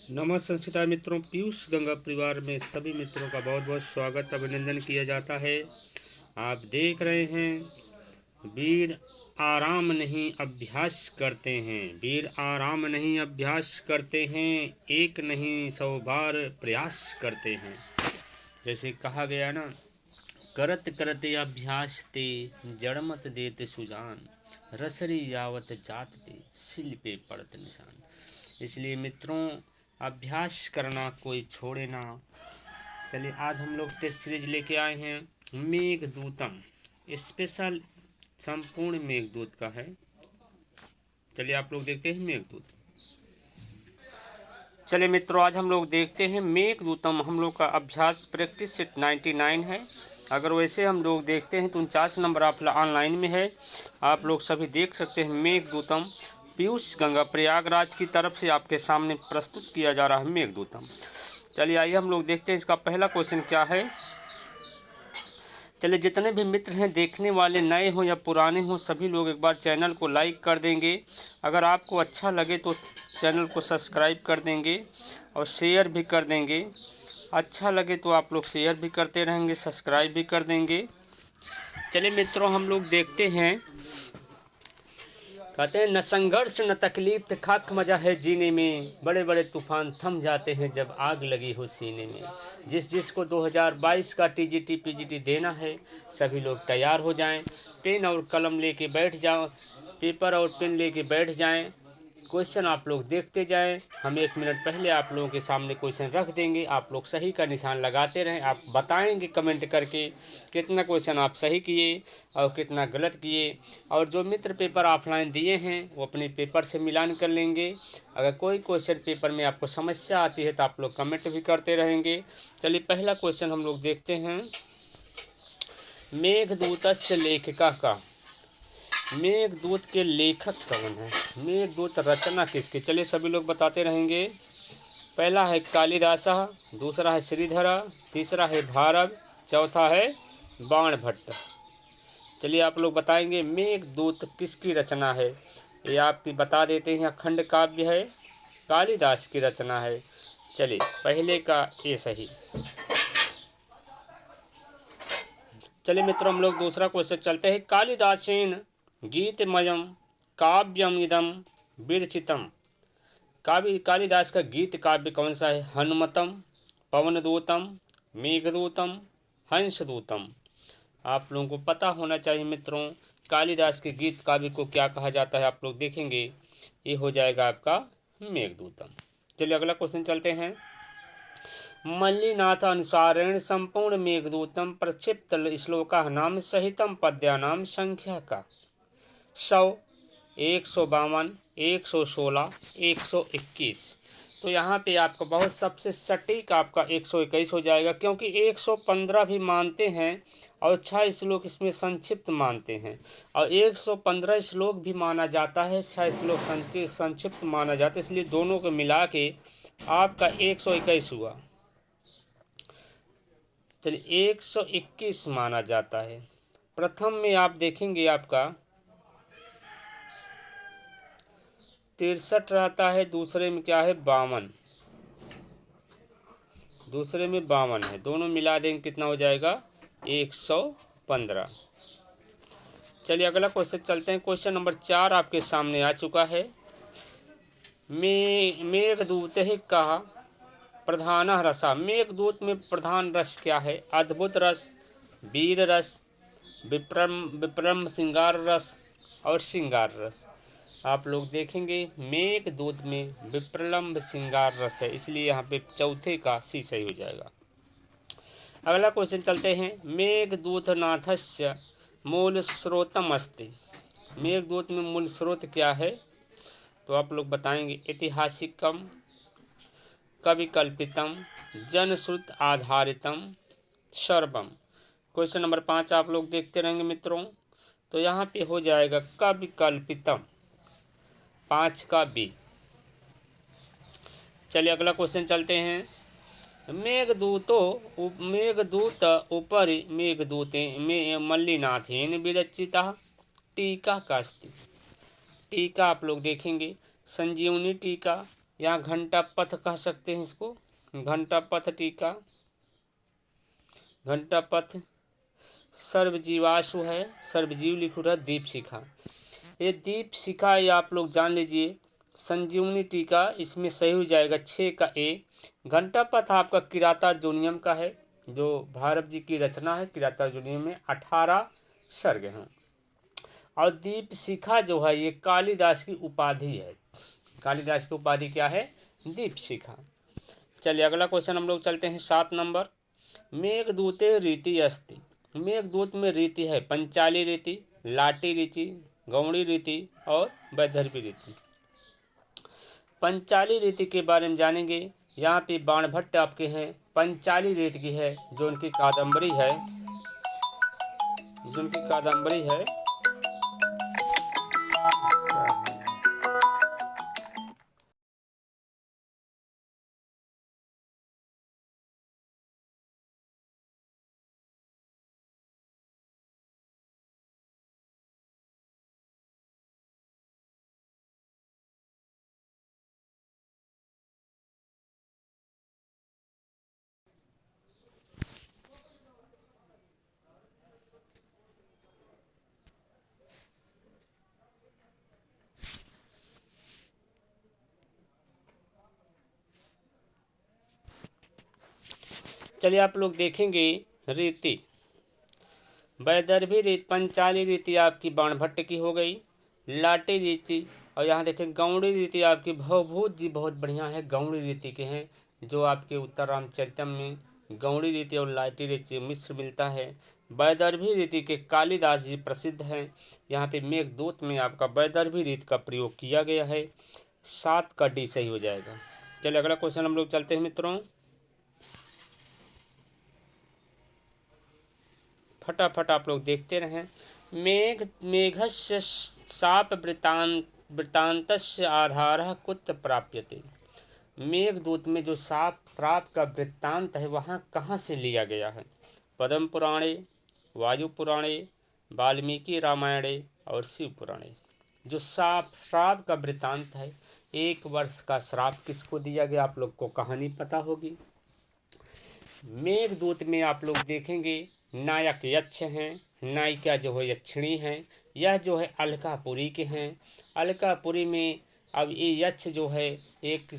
नमस्कार मित्रों, पीयूष गंगा परिवार में सभी मित्रों का बहुत बहुत स्वागत अभिनंदन किया जाता है। आप देख रहे हैं वीर आराम नहीं अभ्यास करते हैं, वीर आराम नहीं अभ्यास करते हैं, एक नहीं 100 बार प्रयास करते हैं। जैसे कहा गया ना, करत करत अभ्यास ते जड़ मत देते सुजान, रसरी यावत जात ते सिल पे पड़त निशान। इसलिए मित्रों, अभ्यास करना कोई छोड़े ना। चलिए, आज हम लोग टेस्ट सीरीज लेके आए हैं मेघदूतम, स्पेशल संपूर्ण मेघदूत का है। चलिए आप लोग देखते हैं मेघदूत। चलिए मित्रों, आज हम लोग देखते हैं मेघदूतम। हम लोग का अभ्यास प्रैक्टिस सेट 99 है। अगर वैसे हम लोग देखते हैं तो 49 नंबर आप ऑनलाइन में है, आप लोग सभी देख सकते हैं। मेघदूतम पीयूष गंगा प्रयागराज की तरफ से आपके सामने प्रस्तुत किया जा रहा है मेघदूतम। चलिए आइए हम लोग देखते हैं इसका पहला क्वेश्चन क्या है। चलिए, जितने भी मित्र हैं देखने वाले, नए हों या पुराने हों, सभी लोग एक बार चैनल को लाइक कर देंगे। अगर आपको अच्छा लगे तो चैनल को सब्सक्राइब कर देंगे और शेयर भी कर देंगे। अच्छा लगे तो आप लोग शेयर भी करते रहेंगे, सब्सक्राइब भी कर देंगे। चलिए मित्रों, हम लोग देखते हैं। कहते हैं न संघर्ष न तकलीफ खाक मजा है जीने में, बड़े बड़े तूफान थम जाते हैं जब आग लगी हो सीने में। जिसको 2022 का टीजीटी पीजीटी देना है, सभी लोग तैयार हो जाएं। पेन और कलम लेके बैठ जाओ, पेपर और पेन लेके बैठ जाएं। क्वेश्चन आप लोग देखते जाएं। हम 1 मिनट पहले आप लोगों के सामने क्वेश्चन रख देंगे, आप लोग सही का निशान लगाते रहें। आप बताएंगे कमेंट करके कितना क्वेश्चन आप सही किए और कितना गलत किए। और जो मित्र पेपर ऑफलाइन दिए हैं वो अपने पेपर से मिलान कर लेंगे। अगर कोई क्वेश्चन पेपर में आपको समस्या आती है तो आप लोग कमेंट भी करते रहेंगे। चलिए पहला क्वेश्चन हम लोग देखते हैं। मेघदूतस्य लेखिका का, मेघदूत के लेखक कौन है? मेघदूत रचना किसकी? चलिए सभी लोग बताते रहेंगे। पहला है कालिदासा, दूसरा है श्रीधरा, तीसरा है भारव, चौथा है बाणभट्ट। चलिए आप लोग बताएंगे मेघदूत किसकी रचना है। ये आपकी बता देते हैं। अखंड काव्य है, कालिदास की रचना है। चलिए पहले का ये सही। चलिए मित्रों, हम लोग दूसरा क्वेश्चन चलते हैं। कालिदासेन गीतमयम काव्यम इदम विरचितम। कालिदास का गीत काव्य कौन सा है? हनुमतम, पवनदूतम, मेघदूतम, हंसदूतम। आप लोगों को पता होना चाहिए मित्रों, कालिदास के गीत काव्य को क्या कहा जाता है। आप लोग देखेंगे ये हो जाएगा आपका मेघदूतम। चलिए अगला क्वेश्चन चलते हैं। मल्लिनाथ अनुसारेण संपूर्ण मेघदूतम प्रक्षिप्त श्लोका नाम सहितम पद्यानाम संख्या का 100, 152, 116, 121। तो यहाँ पे आपका बहुत सबसे सटीक आपका 121 हो जाएगा, क्योंकि 115 भी मानते हैं और 6 श्लोक इसमें संक्षिप्त मानते हैं, और 115 श्लोक भी माना जाता है, 6 श्लोक संक्षिप्त माना जाता है। इसलिए दोनों को मिला के आपका 121 हुआ। चलिए 121 माना जाता है। प्रथम में आप देखेंगे आपका 63 रहता है, दूसरे में क्या है 52, दूसरे में 52 है। दोनों मिला देंगे कितना हो जाएगा 115। चलिए अगला क्वेश्चन चलते हैं। क्वेश्चन नंबर 4 आपके सामने आ चुका है। मेघदूत का प्रधान रसा। मेघदूत में प्रधान रस क्या है? अद्भुत रस, वीर रस, विप्रम श्रृंगार रस और श्रृंगार रस। आप लोग देखेंगे मेघदूत में विप्रलम्ब श्रृंगार रस है, इसलिए यहाँ पे चौथे का सी सही हो जाएगा। अगला क्वेश्चन चलते हैं। मेघदूत नाथस्य मूल स्रोतम अस्ति। मेघदूत में मूल स्रोत क्या है? तो आप लोग बताएंगे ऐतिहासिकम, कविकल्पितम, जनश्रुत आधारितम, सर्वम। क्वेश्चन नंबर 5 आप लोग देखते रहेंगे मित्रों। तो यहाँ पे हो जाएगा कविकल्पितम, 5 का बी। चलिए अगला क्वेश्चन चलते हैं। मेघदूत उपरि मेघदूते मल्लिनाथेन विरचिता टीका का अस्ति। टीका आप लोग देखेंगे संजीवनी टीका, यहाँ घंटा पथ कह सकते हैं इसको, घंटा पथ टीका, घंटा पथ। सर्वजीवाशु है, सर्वजीव लिखो रहा, दीप शिखा। ये दीप शिखा ये आप लोग जान लीजिए। संजीवनी टीका इसमें सही हो जाएगा 6 का ए। घंटा पथ आपका किरातार्जुनीयम का है, जो भारत जी की रचना है। किरातार्जुनीयम में 18 सर्ग हैं। और दीप शिखा जो है ये कालिदास की उपाधि है। कालिदास की उपाधि क्या है? दीप शिखा। चलिए अगला क्वेश्चन हम लोग चलते हैं 7 नंबर। मेघदूते रीति अस्ति। मेघदूत में रीति है पंचाली रीति, लाटी रीति, गौड़ी रीति और वैदर्भी रीति। पंचाली रीति के बारे में जानेंगे। यहाँ पे बाणभट्ट आपके हैं, पंचाली रीति की है, जो उनकी कादम्बरी है, जो उनकी कादम्बरी है। चलिए आप लोग देखेंगे रीति। वैदर्भी रीति, पंचाली रीति आपकी बाणभट्ट की हो गई, लाटी रीति। और यहाँ देखें गौड़ी रीति आपकी भवभूत जी बहुत बढ़िया है, गौड़ी रीति के हैं, जो आपके उत्तर रामचरितम में गौड़ी रीति और लाटी रीति मिश्र मिलता है। वैदर्भी रीति के कालिदास जी प्रसिद्ध हैं। यहाँ पे मेघदूत में आपका वैदर्भी रीति का प्रयोग किया गया है। 7 का डी सही हो जाएगा। चलिए अगला क्वेश्चन हम लोग चलते हैं मित्रों, फटाफट आप लोग देखते रहें। मेघस्य शाप वृत्तान्तस्य आधारः कुत्र प्राप्यते। मेघदूत में जो श्राप का वृत्तांत है वहाँ कहाँ से लिया गया है? पद्म पुराणे, वायु पुराणे, वाल्मीकि रामायणे और शिव पुराणे। जो श्राप का वृत्तांत है, 1 वर्ष का श्राप किसको दिया गया, आप लोग को कहानी पता होगी। मेघदूत में आप लोग देखेंगे नायक यक्ष हैं, नायिका जो है यक्षिणी हैं। यह जो है अलकापुरी के हैं। अलकापुरी में अब ये यक्ष जो है एक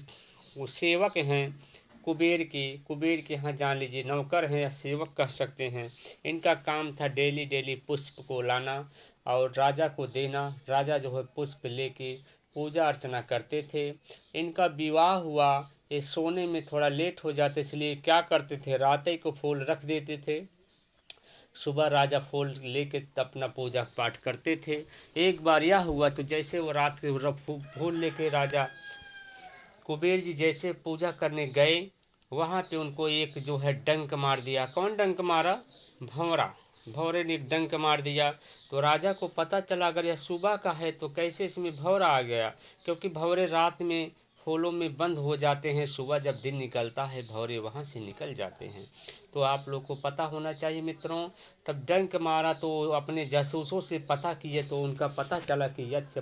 सेवक हैं कुबेर के यहाँ जान लीजिए नौकर हैं या सेवक कह सकते हैं। इनका काम था डेली डेली पुष्प को लाना और राजा को देना। राजा जो है पुष्प लेके पूजा अर्चना करते थे। इनका विवाह हुआ, ये सोने में थोड़ा लेट हो जाते, इसलिए क्या करते थे, रात ही को फूल रख देते थे। सुबह राजा फूल लेके अपना पूजा पाठ करते थे। एक बार यह हुआ तो जैसे वो रात के फूल लेके राजा कुबेर जी जैसे पूजा करने गए, वहाँ पे उनको एक जो है डंक मार दिया। कौन डंक मारा? भंवरे ने एक डंक मार दिया। तो राजा को पता चला अगर यह सुबह का है तो कैसे इसमें भंवरा आ गया, क्योंकि भंवरे रात में फूलों में बंद हो जाते हैं, सुबह जब दिन निकलता है भंवरे वहाँ से निकल जाते हैं। तो आप लोग को पता होना चाहिए मित्रों। तब डंक मारा तो अपने जासूसों से पता किए तो उनका पता चला कि यक्ष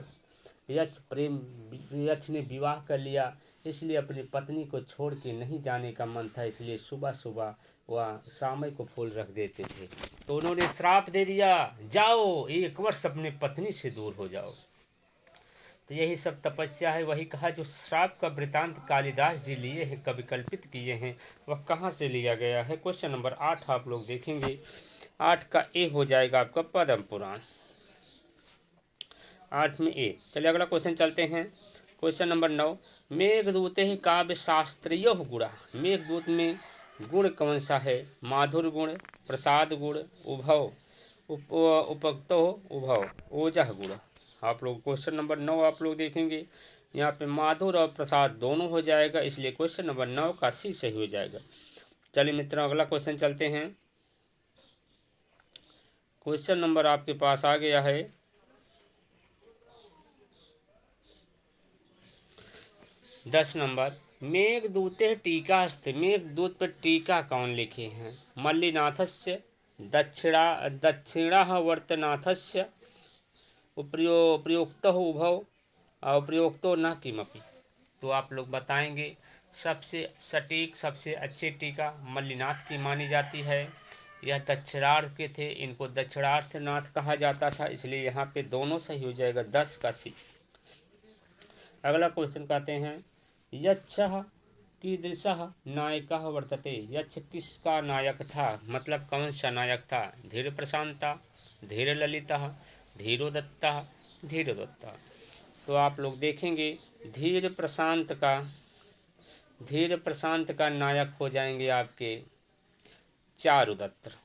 ने विवाह कर लिया, इसलिए अपनी पत्नी को छोड़ के नहीं जाने का मन था, इसलिए सुबह सुबह वह शाम को फूल रख देते थे। तो उन्होंने श्राप दे दिया, जाओ 1 वर्ष अपने पत्नी से दूर हो जाओ। तो यही सब तपस्या है। वही कहा जो श्राप का वृतांत कालिदास जी लिए हैं, कवि कल्पित किए हैं, वह कहाँ से लिया गया है। क्वेश्चन नंबर 8 आप लोग देखेंगे। 8 का ए हो जाएगा आपका पद्म पुराण। 8 में ए। चलिए अगला क्वेश्चन चलते हैं। Question number 9। मेघदूते काव्य शास्त्रीय गुणा। मेघदूत में गुण कौन सा है? माधुर गुण, प्रसाद गुण, उभव उपक्तो उभव, ओजह गुण। आप लोग क्वेश्चन नंबर 9 आप लोग देखेंगे। यहाँ पे माधुर और प्रसाद दोनों हो जाएगा, इसलिए क्वेश्चन नंबर 9 का सी सही हो जाएगा। चलिए मित्रों अगला क्वेश्चन चलते हैं। क्वेश्चन नंबर आपके पास आ गया है 10 नंबर। मेघदूते टीका अस्ति। मेघदूत पर टीका कौन लिखे हैं? मल्लिनाथस्य, दक्षिणावर्तनाथस्य, प्रयोक्तो उभौ, प्रयोक्तो न किमपि। तो आप लोग बताएंगे। सबसे सटीक सबसे अच्छी टीका मल्लिनाथ की मानी जाती है। यह दक्षिणार्थ के थे, इनको दक्षिणार्थनाथ कहा जाता था, इसलिए यहाँ पे दोनों सही हो जाएगा, 10 का सी। अगला क्वेश्चन कहते हैं यक्षः कीदृशः नायकः वर्तते। यक्ष किसका नायक था, मतलब कौन सा नायक था। धीर प्रशांता, धीर ललितः, धीरोदत्तः, धीरोदत्तः। तो आप लोग देखेंगे धीर प्रशांत का नायक हो जाएंगे आपके चारुदत्त।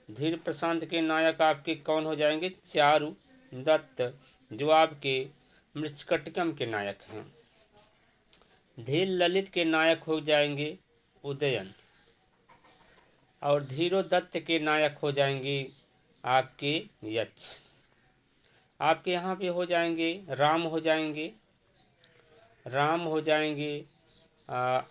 धीर प्रशांत के नायक आपके कौन हो जाएंगे, चारुदत्त, जो आपके मृच्छकटिकम के नायक हैं। धीर ललित के नायक हो जाएंगे उदयन, और धीरोदत्त के नायक हो जाएंगे आपके यक्ष। आपके यहाँ पे हो जाएंगे राम हो जाएंगे,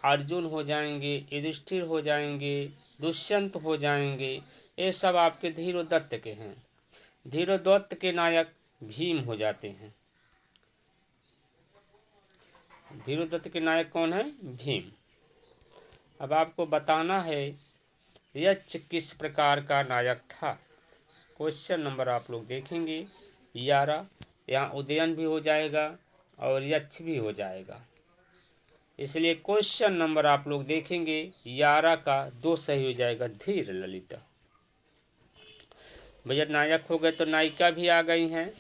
अर्जुन हो जाएंगे, युधिष्ठिर हो जाएंगे, दुष्यंत हो जाएंगे। ये सब आपके धीरोदत्त के हैं। धीरोदत्त के नायक भीम हो जाते हैं। धीरोदत्त के नायक कौन है, भीम। अब आपको बताना है यक्ष किस प्रकार का नायक था। क्वेश्चन नंबर आप लोग देखेंगे 11। यहाँ उदयन भी हो जाएगा और यक्ष भी हो जाएगा, इसलिए क्वेश्चन नंबर आप लोग देखेंगे 11 का 2 सही हो जाएगा, धीर ललिता। भैया नायक हो गए तो नायिका भी आ गई हैं।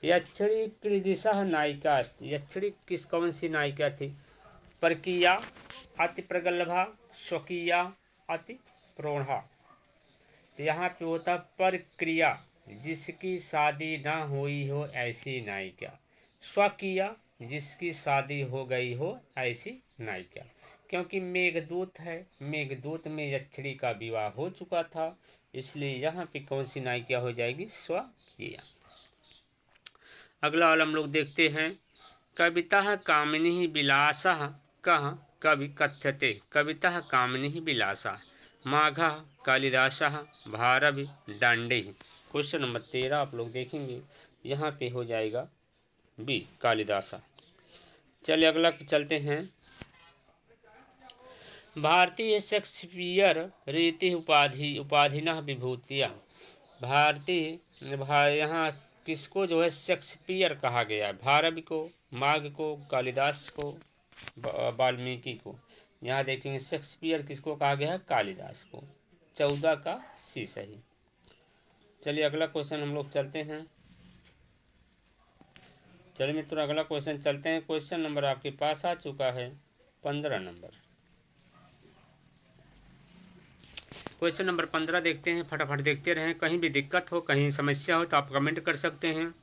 यक्षिणी कृदिशः नायिका अस्ति। यक्षिणी कौन सी नायिका थी, परकीया अति प्रगल्भा, स्वकीया अति प्रोढ़ा। तो यहाँ पे होता परक्रिया, जिसकी शादी ना हुई हो ऐसी नायिका। स्वकीया, जिसकी शादी हो गई हो ऐसी नायिका। क्योंकि मेघदूत है, मेघदूत में यक्षिणी का विवाह हो चुका था, इसलिए यहाँ पे कौन सी नायिका हो जाएगी, स्वकीया। अगला वाला हम लोग देखते हैं कविता कामिनी विलासा कह कवि कथ्यते। कविता कामिनी विलासा माघा कालिदासा भारवि दांडे। क्वेश्चन नंबर 13 आप लोग देखेंगे, यहाँ पे हो जाएगा बी कालिदासा। चलिए अगला चलते हैं। भारतीय शेक्सपियर रीति उपाधिनः विभूतियाँ। यहाँ किसको जो है शेक्सपियर कहा गया है, भारवि को, माघ को, कालिदास को, वाल्मीकि को। यहाँ देखेंगे शेक्सपियर किसको कहा गया है, कालिदास को। 14 का सी सही। चलिए अगला क्वेश्चन हम लोग चलते हैं। चलिए मित्रों अगला क्वेश्चन चलते हैं। क्वेश्चन नंबर आपके पास आ चुका है 15 नंबर। क्वेश्चन नंबर 15 देखते हैं, फटाफट देखते रहें। कहीं भी दिक्कत हो, कहीं समस्या हो तो आप कमेंट कर सकते हैं।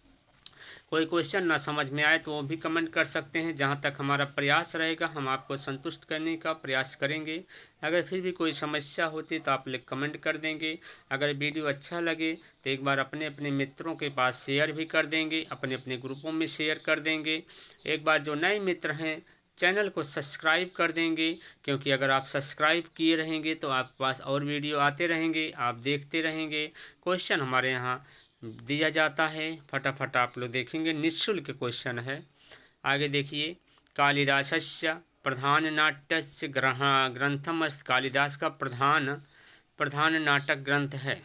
कोई क्वेश्चन ना समझ में आए तो वो भी कमेंट कर सकते हैं। जहाँ तक हमारा प्रयास रहेगा हम आपको संतुष्ट करने का प्रयास करेंगे। अगर फिर भी कोई समस्या होती तो आप लोग कमेंट कर देंगे। अगर वीडियो अच्छा लगे तो एक बार अपने अपने मित्रों के पास शेयर भी कर देंगे, अपने अपने ग्रुपों में शेयर कर देंगे। एक बार जो नए मित्र हैं चैनल को सब्सक्राइब कर देंगे, क्योंकि अगर आप सब्सक्राइब किए रहेंगे तो आपके पास और वीडियो आते रहेंगे, आप देखते रहेंगे। क्वेश्चन हमारे यहाँ दिया जाता है, फटाफट आप लोग देखेंगे, निःशुल्क क्वेश्चन है। आगे देखिए, कालिदासस्य प्रधान नाट्यस्य ग्रंथम अस्ति। कालिदास का प्रधान नाटक ग्रंथ है।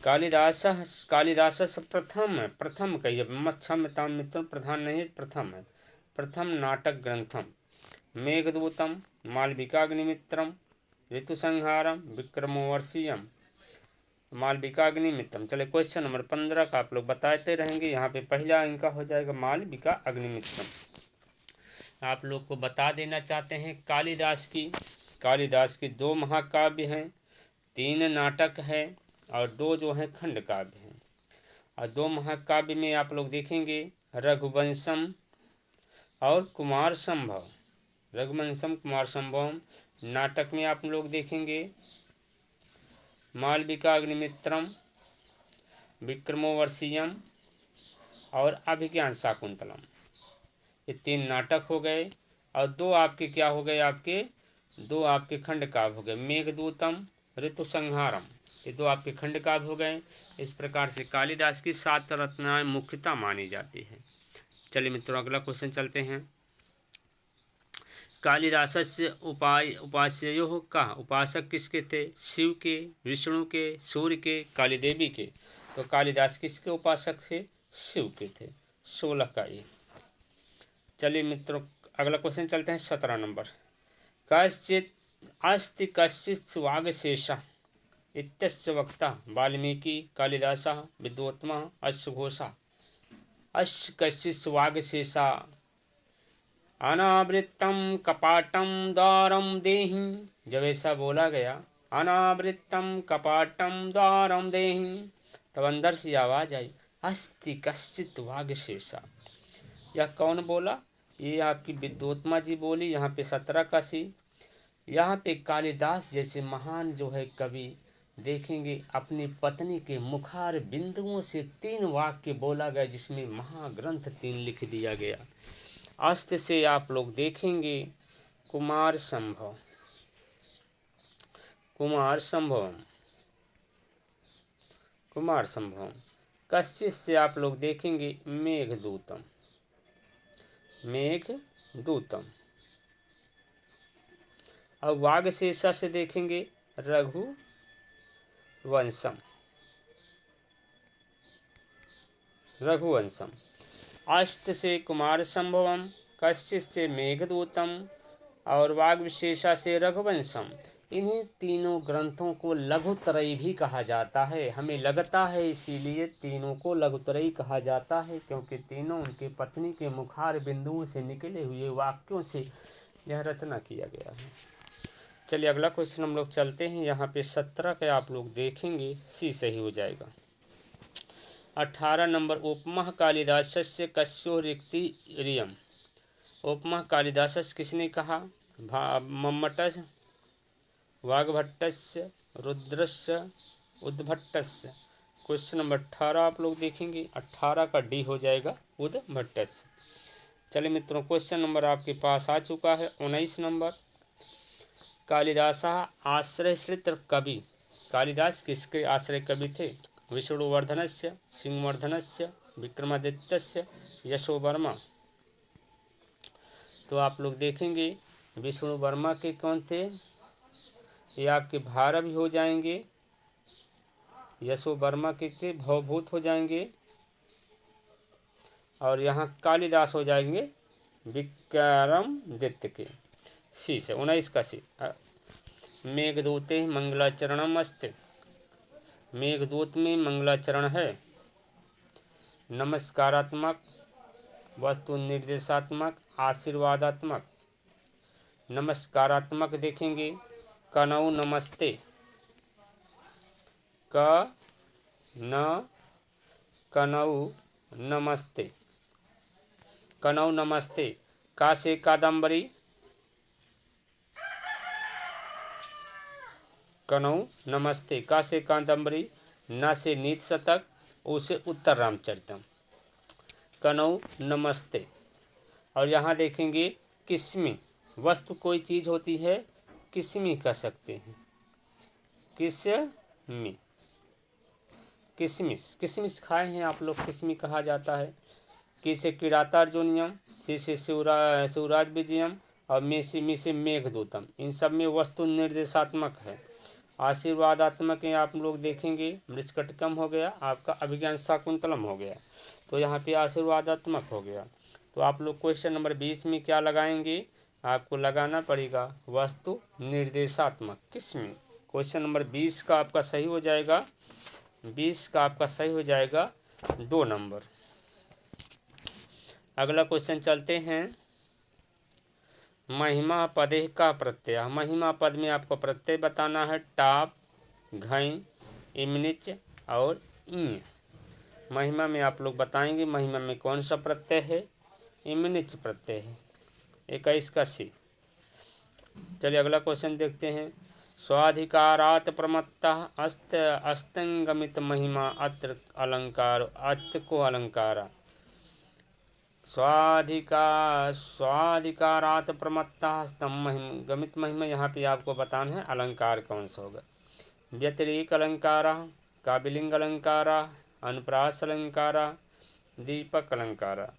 कालिदास प्रथम कहिए, क्षम्यतां मित्रों, प्रधान नहीं प्रथम है। प्रथम नाटक ग्रंथम मेघदूतम, मालविकाग्निमित्रम, ऋतुसंहारम, विक्रमोर्वशीयम, मालविकाग्निमित्रम। चले क्वेश्चन नंबर 15 का आप लोग बताते रहेंगे। यहाँ पे पहला इनका हो जाएगा मालविका अग्निमित्रम। आप लोग को बता देना चाहते हैं कालिदास की 2 महाकाव्य हैं, 3 नाटक है और 2 जो हैं खंड काव्य हैं। और 2 महाकाव्य में आप लोग देखेंगे रघुवंशम और कुमार संभव। रघुवंशम कुमार संभवम। नाटक में आप लोग देखेंगे मालविका अग्निमित्रम, विक्रमोर्वशीयम और अभिज्ञान शाकुंतलम। ये 3 नाटक हो गए और 2 आपके क्या हो गए, आपके 2 आपके खंड काव्य हो गए, मेघदूतम, ऋतुसंहारम। ये 2 आपके खंड काव्य हो गए। इस प्रकार से कालिदास की 7 रचनाएं मुख्यतः मानी जाती है। चलिए मित्रों अगला क्वेश्चन चलते हैं। कालिदासस्य उपास्ययोः का उपासक किसके थे? शिव के, विष्णु के, सूर्य के, काली देवी के। तो कालिदास किसके उपासक थे? शिव के थे। 16 का ये। चलिए मित्रों अगला क्वेश्चन चलते हैं 17 नंबर। कश्चित् अस्ति कश्चित् वागशेषः इत्यस्य वक्ता वाल्मीकि कालिदासः विद्वोत्तमः अस्य घोषः अस्य कश्चित् वागशेषः अनावृत्तम कपाटम द्वारम देहि। जब ऐसा बोला गया अनावृत्तम कपाटम द्वारम देहि, तब अंदर से आवाज आई अस्ति कश्चित् वागशेषः। यह कौन बोला? ये आपकी विद्वोत्तमा जी बोली। यहाँ पे 17 का सी। यहाँ पे कालिदास जैसे महान जो है कवि देखेंगे अपनी पत्नी के मुखार बिंदुओं से 3 वाक्य बोला गया, जिसमें महाग्रंथ 3 लिख दिया गया। अस्त्र से आप लोग देखेंगे कुमार संभव, कुमार संभवम, कुमार संभवम। कश्चित् से आप लोग देखेंगे मेघदूतम, मेघदूतम। और वागशेषा से देखेंगे रघुवंशम, रघुवंशम। अस्त्र से कुमार संभवम, कश्चित् से मेघदूतम और वागविशेषा से रघुवंशम। इन्हीं तीनों ग्रंथों को लघुत्रयी भी कहा जाता है। हमें लगता है इसीलिए तीनों को लघुत्रयी कहा जाता है, क्योंकि तीनों उनके पत्नी के मुखार बिंदुओं से निकले हुए वाक्यों से यह रचना किया गया है। चलिए अगला क्वेश्चन हम लोग चलते हैं। यहाँ पे 17 का आप लोग देखेंगे सी सही हो जाएगा। 18 नंबर। उपमा कालिदासस्य कस्यो रिक्ति रियम। उपमा कालिदासस्य किसने कहा? मम्मटस्य, वाग्भट्टस्य, रुद्रस्य, उद्भट्टस्य। क्वेश्चन नंबर 18 आप लोग देखेंगे। 18 का डी हो जाएगा उद्भट्टस्य। चलिए मित्रों क्वेश्चन नंबर आपके पास आ चुका है 19 नंबर। कालिदासः आश्रयश्रित कवि। कालिदास किसके आश्रय कवि थे? विष्णुवर्धनस्य, सिंहवर्धनस्य, विक्रमादित्यस्य, यशोवर्मा। तो आप लोग देखेंगे विष्णुवर्मा के कौन थे? ये आपके भारत भी हो जाएंगे। यशोवर्मा के थे भवभूत हो जाएंगे। और यहाँ कालिदास हो जाएंगे विक्रमादित्य के। सी से 19 का सी। मेघदूते मंगलाचरणम अस्ति। मेघदूत में मंगलाचरण है। नमस्कारात्मक, वस्तु निर्देशात्मक, आशीर्वादात्मक। नमस्कारात्मक देखेंगे कनौ नमस्ते, कनौ नमस्ते, कनौ नमस्ते। का से कादम्बरी, कनौ नमस्ते। का से कादम्बरी, न से नीत शतक, उसे उत्तर रामचरितम। कनौ नमस्ते। और यहाँ देखेंगे किस्मी। वस्तु कोई चीज़ होती है किस्मी कह सकते हैं। किस्मी, किशमिश। किशमिश खाए हैं आप लोग, किस्मी कहा जाता है। किसे किरातार्जुनियम, से शिवराज विजयम और मी से मेघदूतम। इन सब में वस्तु निर्देशात्मक है। आशीर्वादात्मक है आप लोग देखेंगे मृच्छकटिकम हो गया, आपका अभिज्ञान शाकुंतलम हो गया। तो यहाँ पे आशीर्वादात्मक हो गया। तो आप लोग क्वेश्चन नंबर 20 में क्या लगाएंगे? आपको लगाना पड़ेगा वस्तु निर्देशात्मक किस्मी। क्वेश्चन नंबर 20 का आपका सही हो जाएगा, 20 का आपका सही हो जाएगा 2 नंबर। अगला क्वेश्चन चलते हैं। महिमा पदे का प्रत्यय। महिमा पद में आपको प्रत्यय बताना है टाप, घई, इमनिच और इ। महिमा में आप लोग बताएंगे महिमा में कौन सा प्रत्यय है? इमनिच प्रत्यय है। 21 का सी। चलिए अगला क्वेश्चन देखते हैं। स्वाधिकारात् प्रमत्ता अस्तंगमित महिमा अत्र अलंकार। अत्र को अलंकारा। स्वाधिकारात् प्रमत्ता स्तंभ गमित महिमा। यहाँ पे आपको बताना है अलंकार कौन सा होगा। व्यतिरेक अलंकारा, काबिलिंग अलंकारा, अनुप्रास अलंकारा, दीपक अलंकारा।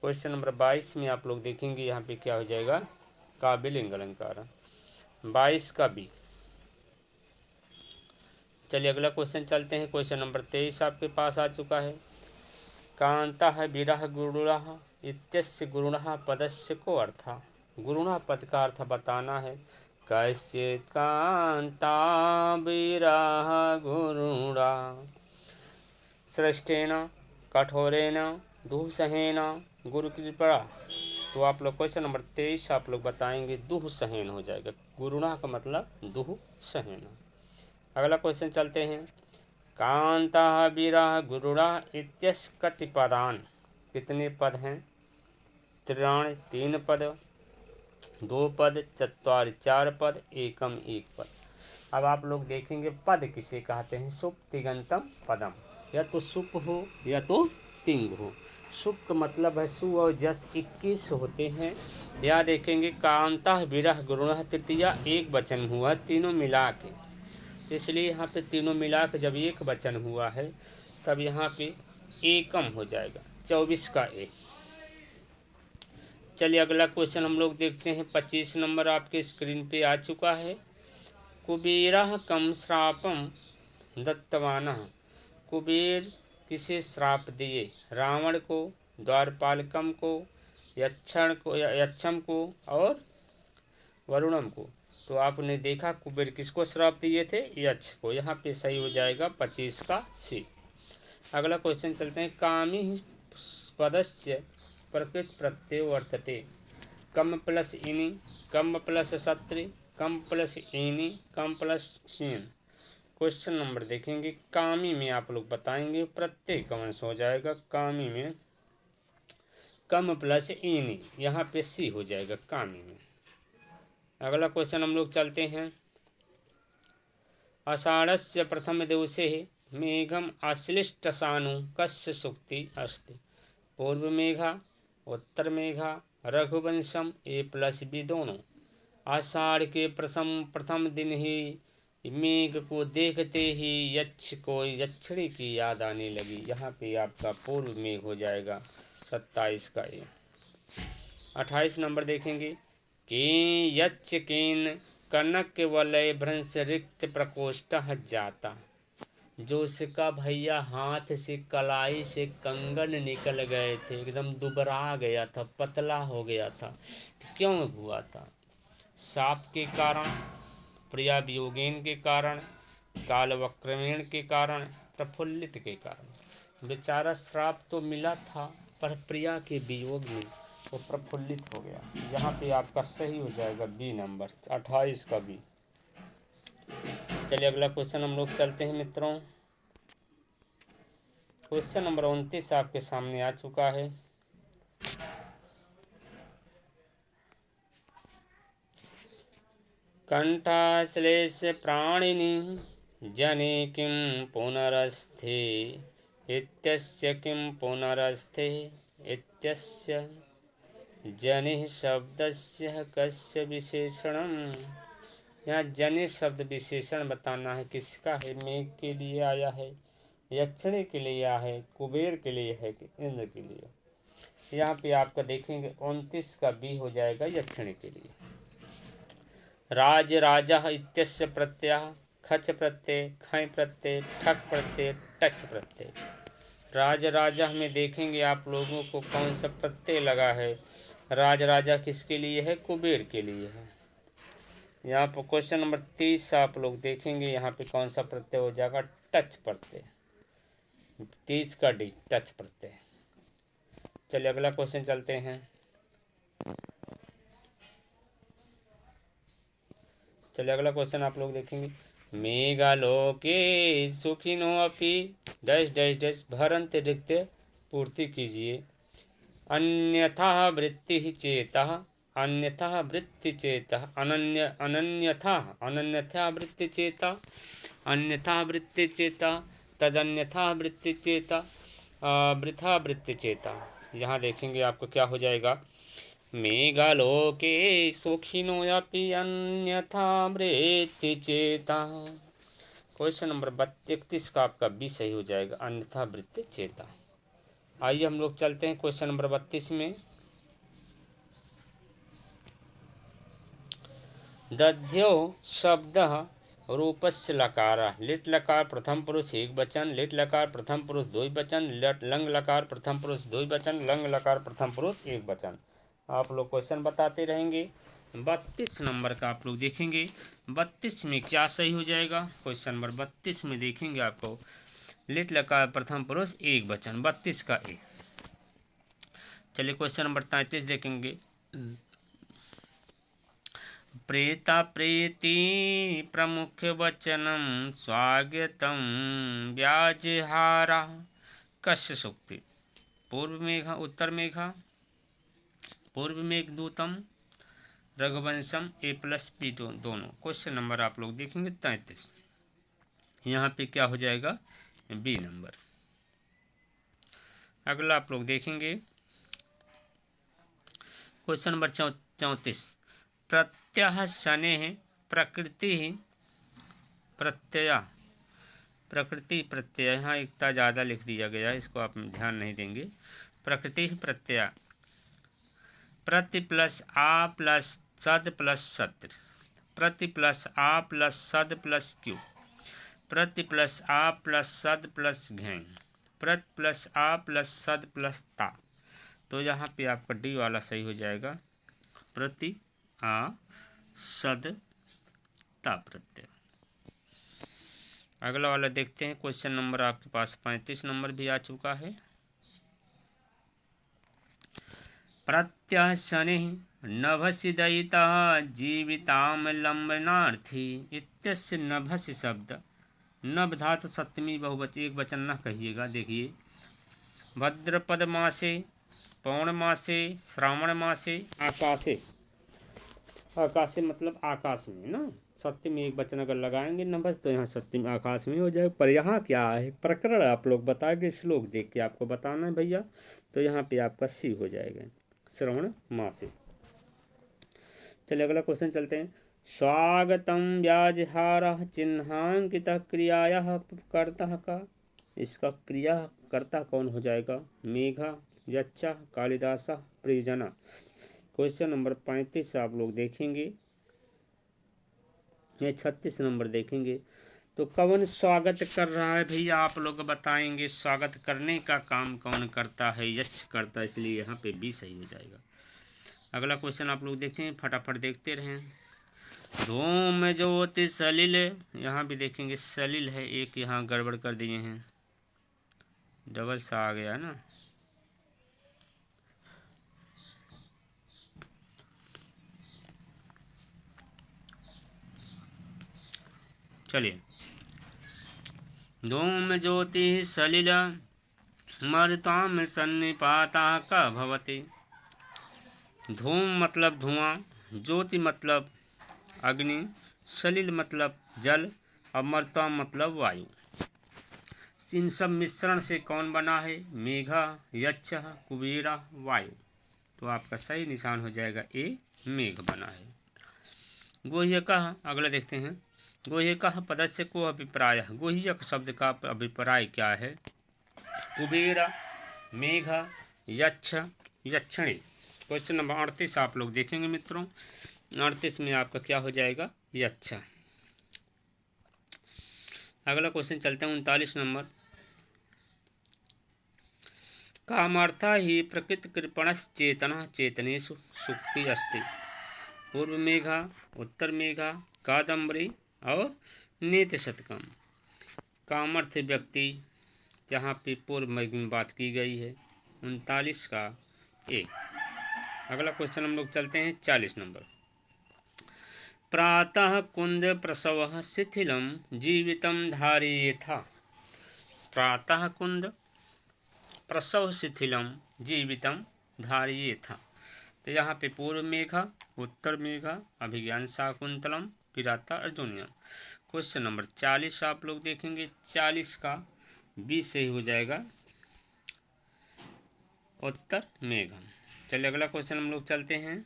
क्वेश्चन नंबर 22 में आप लोग देखेंगे यहाँ पे क्या हो जाएगा, काव्य लिंग अलंकार। 22 का बी। चलिए अगला क्वेश्चन चलते हैं। क्वेश्चन नंबर 23 आपके पास आ चुका है। कांता विरह गुरुणः इत्यस्य गुरुणः पदस्य को अर्थ। गुरुणः पद का अर्थ बताना है। कश्चित् कांता विरह गुरुणा सृष्टेन कठोरेण दुःसहेन गुरुकृपा। तो आप लोग क्वेश्चन नंबर 23 आप लोग बताएंगे दुःसहेन हो जाएगा। गुरुणा का मतलब दुःसहेन। अगला क्वेश्चन चलते हैं। कांता विरह गुरुणा इत्यस्य कति पदान। कितने पद हैं? त्रीणि 3 पद, 2 पद, चत्वारि 4 पद, एकम 1 पद। अब आप लोग देखेंगे पद किसे कहते हैं। सुप तिगंतम पदम। या तो सुप हो या तो तिंग हो। सुप का मतलब है सु और जस 21 होते हैं। या देखेंगे कांता विरह गुरुणः तृतीया एक वचन हुआ तीनों मिला के, इसलिए यहाँ पे तीनों मिला के जब एक वचन हुआ है तब यहाँ पे एकम हो जाएगा। 24 का एक। चलिए अगला क्वेश्चन हम लोग देखते हैं। 25 नंबर आपके स्क्रीन पे आ चुका है। कुबेरः कम श्रापम दत्तवानः। कुबेर किसे श्राप दिए? रावण को, द्वारपालकम को, यक्षम को और वरुणम को। तो आपने देखा कुबेर किसको श्राप दिए थे? यक्ष को। यहाँ पे सही हो जाएगा 25 का सी। अगला क्वेश्चन चलते हैं। कामी पदस्य प्रकृत प्रत्यय वर्तते। कम प्लस इनि, कम प्लस सत्र, कम प्लस इनि, कम प्लस सीन। क्वेश्चन नंबर देखेंगे। कामी में आप लोग बताएंगे प्रत्यय कौन सा हो जाएगा। कामी में कम प्लस इनि, यहाँ पे सी हो जाएगा कामी में। अगला क्वेश्चन हम लोग चलते हैं। आषाढ़स्य प्रथम दिवसे मेघम आश्लिष्टसानु कस्य सुक्ति अस्ति। पूर्व मेघा, उत्तर मेघा, रघुवंशम ए प्लस बी दोनों। आषाढ़ के प्रथम दिन ही मेघ को देखते ही यक्ष को यक्षिणी की याद आने लगी। यहाँ पे आपका पूर्व मेघ हो जाएगा 27 का ए। 28 नंबर देखेंगे। के यक्ष केन कनक वलय भ्रंश रिक्त प्रकोष्ठ जाता। जो उसका भैया हाथ से कलाई से कंगन निकल गए थे, एकदम दुबरा गया था, पतला हो गया था। तो क्यों हुआ था? साप के कारण, प्रिया वियोगेन के कारण, कालवक्रमेण के कारण, प्रफुल्लित के कारण। बेचारा श्राप तो मिला था पर प्रिया के वियोग में वो प्रफुल्लित हो गया। यहाँ पे आपका सही हो जाएगा बी नंबर 28 का बी। चलिए अगला क्वेश्चन हम लोग चलते हैं मित्रों। क्वेश्चन नंबर 29 आपके सामने आ चुका है। कंठाश्लेष प्राणिनि जने किं पुनरस्थे इत्यस्य किं पुनरस्थे इत्यस्य जनिः शब्दस्य कस्य विशेषणम्। यहाँ जनिः शब्द विशेषण बताना है। किसका है? मेघ के लिए आया है, यक्षिणी के लिए आया है, कुबेर के लिए है कि इंद्र के लिए। यहाँ पे आपका देखेंगे 29 का बी हो जाएगा यक्षिणी के लिए। राज राजा इत्यस्य प्रत्यय खच प्रत्यय, खय प्रत्यय, ठक प्रत्यय, टच प्रत्यय। राज राजा में देखेंगे आप लोगों को कौन सा प्रत्यय लगा है। राज राजा किसके लिए है? कुबेर के लिए है। यहाँ पर क्वेश्चन नंबर 30 आप लोग देखेंगे। यहाँ पे कौन सा प्रत्यय हो जाएगा? टच प्रत्यय। 30 का डी, टच प्रत्यय। चलिए अगला क्वेश्चन चलते हैं। चलिए अगला क्वेश्चन आप लोग देखेंगे। मेघालोके सुखिनो अपि डैश डैश डैश भरंत रिक्त्य पूर्ति कीजिए। अन्यथा वृत्ति चेतः, अन्यथा वृत्ति चेतः, अनन्यथा वृत्ति चेतः, अन्यथा वृत्ति चेतः, तदन्यथा वृत्ति चेतः, वृथा वृत्ति चेतः। यहाँ देखेंगे आपको क्या हो जाएगा। मेघालोके सुखिनो अपि अन्यथा वृत्ति चेता। क्वेश्चन नंबर 31 का आपका बी सही हो जाएगा, अन्यथा वृत्ति चेता। आइए हम लोग चलते हैं क्वेश्चन नंबर 32 में। दध्यो शब्द रूपस्य लकार, लिट लकार प्रथम पुरुष एक वचन, लिट लकार प्रथम पुरुष द्विवचन, लंग लकार प्रथम पुरुष द्विवचन, लंग लकार प्रथम पुरुष एक वचन। आप लोग क्वेश्चन बताते रहेंगे। 32 नंबर का आप लोग देखेंगे 32 में क्या सही हो जाएगा। क्वेश्चन नंबर 32 में देखेंगे आपको लिट लकार प्रथम पुरुष एक वचन, 32 का ए। चलिए क्वेश्चन नंबर 33 देखेंगे। प्रेता प्रेति प्रमुख वचनम स्वागतम व्याजहारा कस्य सूक्ति। पूर्व मेघा उत्तर मेघा पूर्व मेघदूतम रघुवंशम A+B दोनों। क्वेश्चन नंबर आप लोग देखेंगे 33। यहाँ पे क्या हो जाएगा बी नंबर। अगला आप लोग देखेंगे क्वेश्चन नंबर 34। प्रत्यय शनेः प्रकृति प्रत्यय, प्रकृति प्रत्यय, यहाँ एकता ज़्यादा लिख दिया गया है, इसको आप ध्यान नहीं देंगे। प्रकृति प्रत्यय, प्रति प्लस आ प्लस सद प्लस सत्र, प्रति प्लस आ प्लस सद प्लस क्यू, प्रति प्लस आ प्लस सद प्लस घेंग, प्रति प्लस आ प्लस सद प्लस ता। तो यहाँ पे आपका डी वाला सही हो जाएगा, प्रति आ सद ता प्रत्यय। अगला वाला देखते हैं। क्वेश्चन नंबर आपके पास 35 नंबर भी आ चुका है। प्रत्यय शनिः नभसि दयितः जीविताम लंबनार्थी इत्यस्य नभसि शब्द, नभ धातु सप्तमी बहुवचन एक वचन न कहिएगा। देखिए भद्रपद मासे, पौण मासे, श्रावण मासे, आकाशे, आकाशे मतलब आकाश में ना, सप्तमी एक वचन अगर लगाएंगे नभस तो यहाँ सप्तमी आकाश में हो जाएगा। पर यहाँ क्या है प्रकरण आप लोग बताएंगे, श्लोक देख के आपको बताना है भैया। तो यहाँ पे आपका सी हो जाएगा श्रवण मासे। चलिए अगला क्वेश्चन चलते हैं। स्वागतम व्याजहारः चिन्हांकितः क्रियायाः कर्ता का, इसका क्रिया कर्ता कौन हो जाएगा। मेघा, यच्चा, कालिदासा, प्रियजना। क्वेश्चन नंबर 35 आप लोग देखेंगे, ये 36 नंबर देखेंगे। तो कौन स्वागत कर रहा है भैया, आप लोग बताएंगे। स्वागत करने का काम कौन करता है, यश करता है, इसलिए यहाँ पे बी सही हो जाएगा। अगला क्वेश्चन आप लोग देखते हैं, फटाफट देखते रहें। धूम ज्योति सलिल, यहाँ भी देखेंगे सलिल है, एक यहाँ गड़बड़ कर दिए हैं, डबल सा आ गया ना। चलिए धूम ज्योति सलिल मरुताम सन्निपाता का भवति। धूम मतलब धुआं, ज्योति मतलब अग्नि, सलिल मतलब जल और मरुता मतलब वायु। इन सब मिश्रण से कौन बना है, मेघा, यच्छ, कुबेरा, वायु। तो आपका सही निशान हो जाएगा ए, मेघ बना है। गोह्यकः, अगला देखते हैं। गोह्यकः पदस्य को अभिप्राय, गोह्यक शब्द का अभिप्राय क्या है। कुबेरा, मेघा, यच्छ, यक्षिणी। क्वेश्चन नंबर 38 आप लोग देखेंगे मित्रों। 38 में आपका क्या हो जाएगा, यच्छ। अगला क्वेश्चन चलते हैं 39 नंबर। कामार्था ही प्रकृत कृपणश्चेतना चेतनेषु सुक्ति अस्ति। पूर्व मेघा, उत्तर मेघा, कादम्बरी और नेत शतकम। कामर्थ व्यक्ति, जहाँ पे पूर्व मेघ में बात की गई है, 39 का ए। अगला क्वेश्चन हम लोग चलते हैं 40 नंबर। प्रातः कुंद प्रसवः शिथिलम जीवितम धारयेथा। प्रातः कुंद प्रसव शिथिलम जीवितम धारयेथा। तो यहाँ पे पूर्व मेघा, उत्तर मेघा, अभिज्ञान शाकुंतलम, किराता अर्जुनियम। क्वेश्चन नंबर 40 आप लोग देखेंगे। 40 का बी सही हो जाएगा, उत्तर मेघा। चलिए अगला क्वेश्चन हम लोग चलते हैं।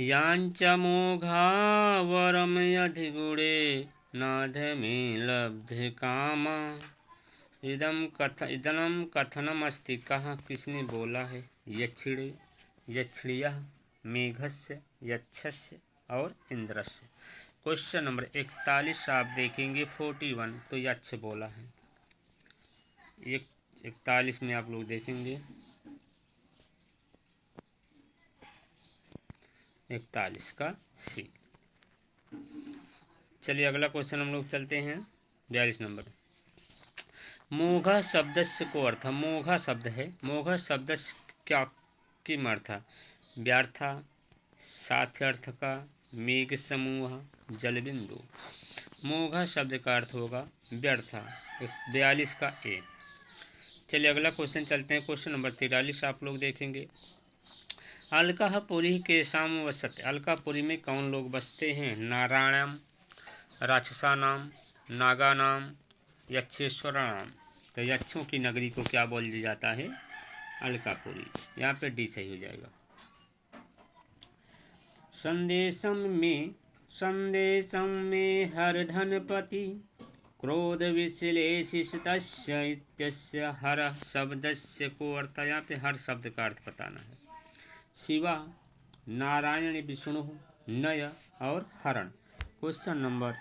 यांच मोघा वरम अधिगुणे नाध में लब्ध कामा इदम कथनम अस्ति, कहाँ किसने बोला है? यक्षिणे, यक्षिण्यः, मेघस्य, यक्षस्य और इंद्रस्य। क्वेश्चन नंबर 41 आप देखेंगे 41, तो यक्ष बोला है। 41 में आप लोग देखेंगे 41 का सी। चलिए अगला क्वेश्चन हम लोग चलते हैं 42 नंबर। मोघ शब्दस्य को अर्थ, मोघ शब्द है, मोघ शब्दस्य क्या किम अर्थ? व्यर्था, सार्थका, मेघ समूह, जलबिंदु। मोघ शब्द का अर्थ होगा व्यर्था। 42 का ए। चलिए अगला क्वेश्चन चलते हैं, क्वेश्चन नंबर 43 आप लोग देखेंगे। अलकापुरी के शाम वसत, अलकापुरी में कौन लोग बसते हैं? नारायणम, राक्षसानाम, नागानाम, यक्षेश्वराणाम। तो यक्षों की नगरी को क्या बोल दिया जाता है? अलकापुरी। यहाँ पे डी सही हो जाएगा। संदेशम में हर धनपति क्रोध विश्लेषितस्य इत्यस्य हर शब्दस्य को अर्थ, यहाँ पे हर शब्द का अर्थ बताना है। शिवा, नारायण, विष्णु, नय और हरण। क्वेश्चन नंबर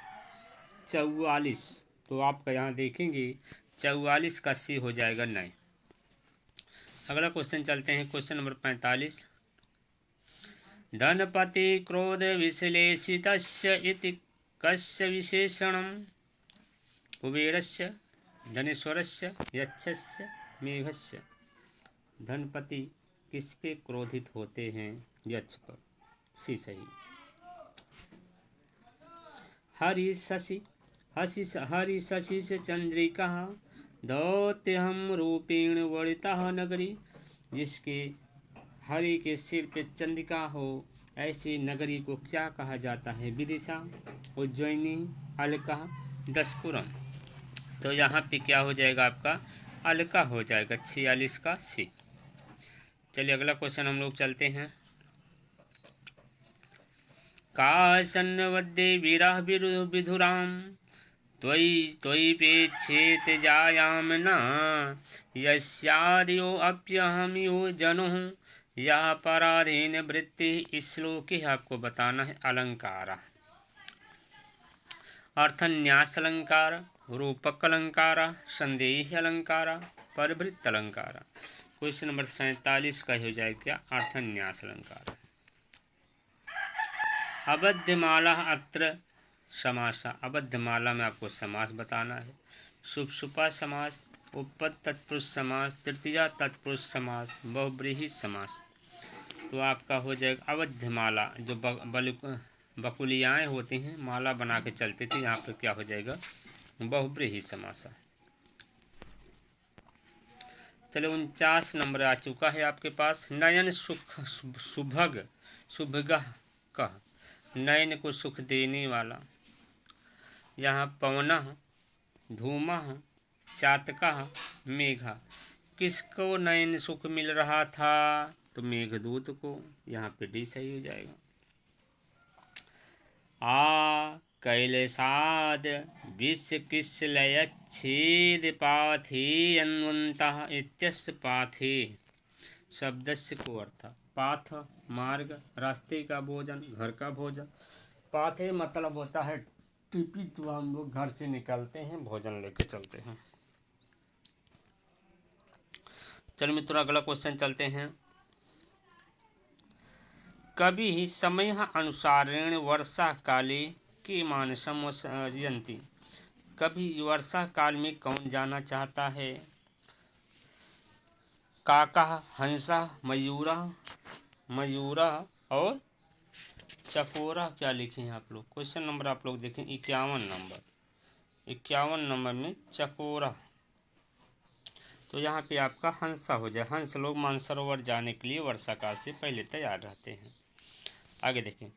44, तो आपका यहाँ देखेंगे 44 का सी हो जाएगा नय। अगला क्वेश्चन चलते हैं, क्वेश्चन नंबर 45। धनपति क्रोध विश्लेषितस्य इति कस्य विशेषणम्? कुबेरस्य, धनेश्वरस्य, यक्षस्य, मेघस्य। धनपति किस पे क्रोधित होते हैं? यक्ष पर। सी सही। हरि शशि से चंद्रिका दौत्यहम रूपेण वर्णिता नगरी। जिसके हरि के सिर पे चंद्रिका हो ऐसी नगरी को क्या कहा जाता है? विदिशा, उज्जैनी, अलका, दसपुरम। तो यहाँ पे क्या हो जाएगा आपका? अलका हो जाएगा। 46 का सी। चलिए अगला क्वेश्चन हम लोग चलते हैं। कासन्नवद्ये वीरा विधुराम त्वयि पेक्षेत जायाम न यस्यादयो अप्यहमियो जनुः या पराधीन वृत्ति। इस श्लोक ही आपको बताना है। अलंकार, अर्थन्यास अलंकार, रूपक अलंकार, संदेह अलंकार, परिवृत्त अलंकार। क्वेश्चन नंबर 47 का हो जाएगा क्या? अर्थन्यास अलंकार। अबध्यमाला अत्र समासा, अबध्यमाला में आपको समास बताना है। शुभशुपा समास, उपपद तत्पुरुष समास, तृतीया तत्पुरुष समास, बहुब्रीहि समास। तो आपका हो जाएगा अबध्यमाला। जो बकुलियाएँ होती हैं, माला बना के चलती थी, यहाँ पर क्या हो जाएगा? बहुब्रीहि समासा। चलो 49 नंबर आ चुका है आपके पास। नयन सुख सुभग, सुभगः कह, नयन को सुख देने वाला। यहाँ पवनः, धूमः, चातकः, मेघा। किसको नयन सुख मिल रहा था? तो मेघदूत को। यहाँ पे डी सही हो जाएगा। कैलसाद विश्वकिशलयच्छेद पाथे अन्वन्तः इत्यस्य पाथे शब्दस्य को अर्थ। पाथ मार्ग, रास्ते का भोजन, घर का भोजन। पाथे मतलब होता है टिपी, तो हम लोग घर से निकलते हैं, भोजन लेके चलते हैं। चलो मित्रों अगला क्वेश्चन चलते हैं। कभी ही समय अनुसारेण वर्षा काले के मानसम वसयन्ति। कभी वर्षा काल में कौन जाना चाहता है? काका, हंसा, मयूरा, मयूरा और चकोरा। क्या लिखे हैं आप लोग? क्वेश्चन नंबर आप लोग देखें 51 नंबर। 51 नंबर में चकोरा। तो यहाँ पे आपका हंसा हो जाए। हंस लोग मानसरोवर जाने के लिए वर्षा काल से पहले तैयार रहते हैं। आगे देखें।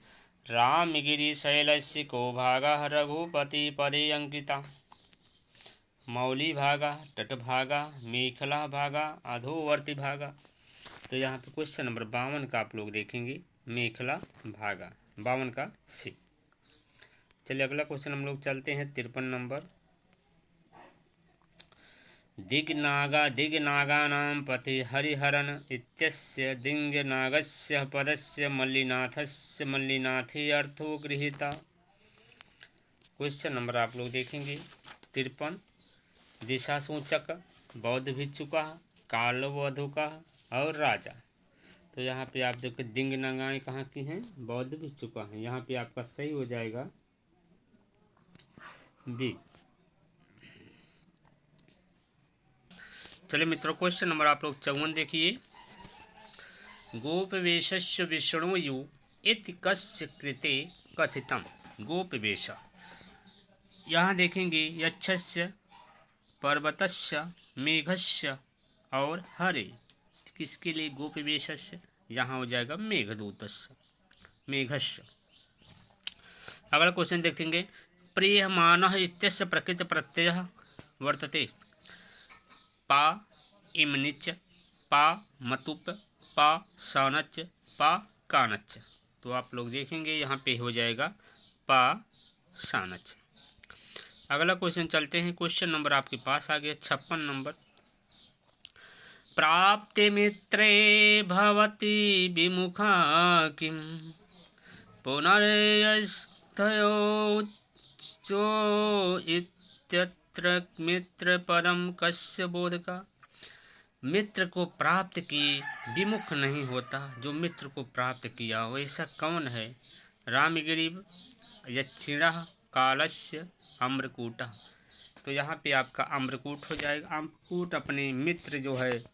रामगिरी शैलस्य को भागा रघुपति पदे अंकिता। मौली भागा, तट भागा, मेखला भागा, अधोवर्ती भागा। तो यहाँ पे क्वेश्चन नंबर 52 का आप लोग देखेंगे मेखला भागा। 52 का सी। चलिए अगला क्वेश्चन हम लोग चलते हैं 53 नंबर। दिग्नागानां पति हरिहरन इत्यस्य दिङ्नागस्य पदस्य मल्लिनाथस्य मल्लिनाथी अर्थो गृहीता। क्वेश्चन नंबर आप लोग देखेंगे 53। दिशा सूचक, बौद्ध भिक्षुका, कालवधुका और राजा। तो यहाँ पे आप देखो दिंगनागाएँ कहाँ की हैं? बौद्ध भिक्षुका हैं। यहाँ पे आपका सही हो जाएगा बी। चलिए मित्रों, क्वेश्चन नंबर आप लोग 54 देखिए। गोपवेशस्य विष्णुयु इति कस्य कृते कथितम्। गोपवेश, यहाँ देखेंगे यक्षस्य, पर्वतस्य, मेघस्य और हरे। किसके लिए गोपवेशस्य? यहाँ हो जाएगा मेघदूतस्य, मेघस्य। अगला क्वेश्चन देखेंगे। प्रीयमानः इत्यस्य प्रकृत प्रत्ययः वर्तते पा इमनिच, पा मतुप, पा सानच, पा कानच। तो आप लोग देखेंगे यहाँ पे हो जाएगा पा सानच। अगला क्वेश्चन चलते हैं। क्वेश्चन नंबर आपके पास आ गया 56 नंबर। प्राप्ते मित्रे भवति विमुखा किम पुनर्यस्थयोच्चो इत्यत्र मित्र पदम कस्य बोधका। मित्र को प्राप्त किए विमुख नहीं होता, जो मित्र को प्राप्त किया वैसा कौन है? रामगिरीव, यक्षिणा, कालस्य, अम्रकूटा। तो यहाँ पे आपका अम्रकूट हो जाएगा। अम्रकूट अपने मित्र जो है